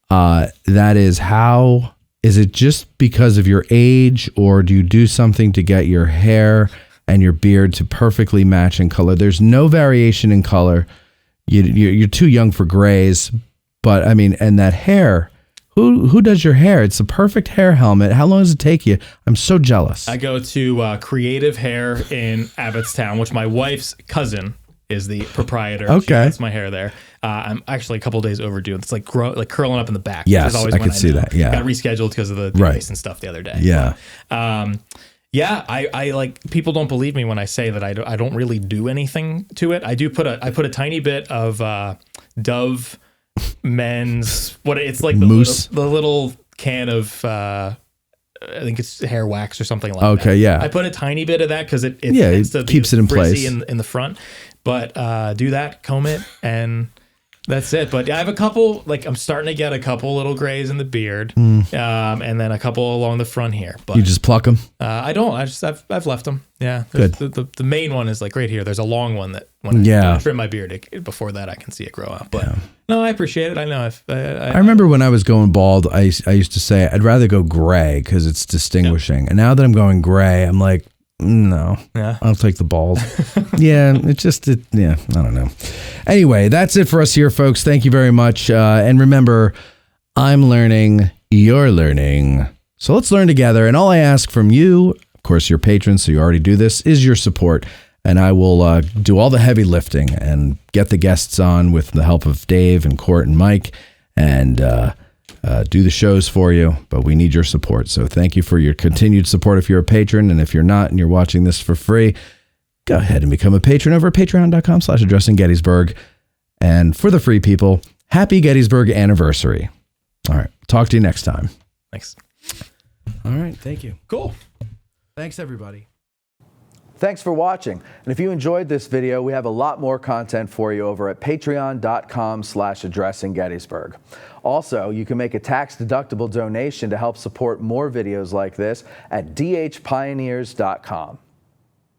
That is, how is it just because of your age, or do you do something to get your hair and your beard to perfectly match in color? There's no variation in color. You're too young for grays, but I mean, and that hair. Who does your hair? It's a perfect hair helmet. How long does it take you? I'm so jealous. I go to Creative Hair in Abbottstown, which my wife's cousin is the proprietor. Okay. She cuts my hair there. I'm actually a couple of days overdue. It's like curling up in the back. Yes, I could see that. Yeah. Got rescheduled because of the ice and stuff the other day. Yeah. But, I like, people don't believe me when I say that I don't really do anything to it. I put a tiny bit of Dove men's it's like the little can of I think it's hair wax or something like that. Okay, yeah. I put a tiny bit of that because it keeps it in place in the front. But do that, comb it, and that's it. But I have a couple, I'm starting to get a couple little grays in the beard, and then a couple along the front here. But you just pluck them? I don't. I've left them. Yeah. Good. The main one is right here. There's a long one that when I trim my beard, before that I can see it grow out. But no, I appreciate it. I know. I remember when I was going bald, I used to say I'd rather go gray because it's distinguishing. And now that I'm going gray, I'm like, no, I'll take the bald. I don't know. Anyway, that's it for us here, folks. Thank you very much. And remember, I'm learning, you're learning. So let's learn together. And all I ask from you, of course, your patrons, so you already do this, is your support. And I will do all the heavy lifting and get the guests on with the help of Dave and Court and Mike and do the shows for you. But we need your support. So thank you for your continued support if you're a patron. And if you're not and you're watching this for free, go ahead and become a patron over at patreon.com/addressinggettysburg. And for the free people, happy Gettysburg anniversary. All right. Talk to you next time. Thanks. All right. Thank you. Cool. Thanks, everybody. Thanks for watching. And if you enjoyed this video, we have a lot more content for you over at patreon.com/addressinggettysburg. Also, you can make a tax-deductible donation to help support more videos like this at dhpioneers.com.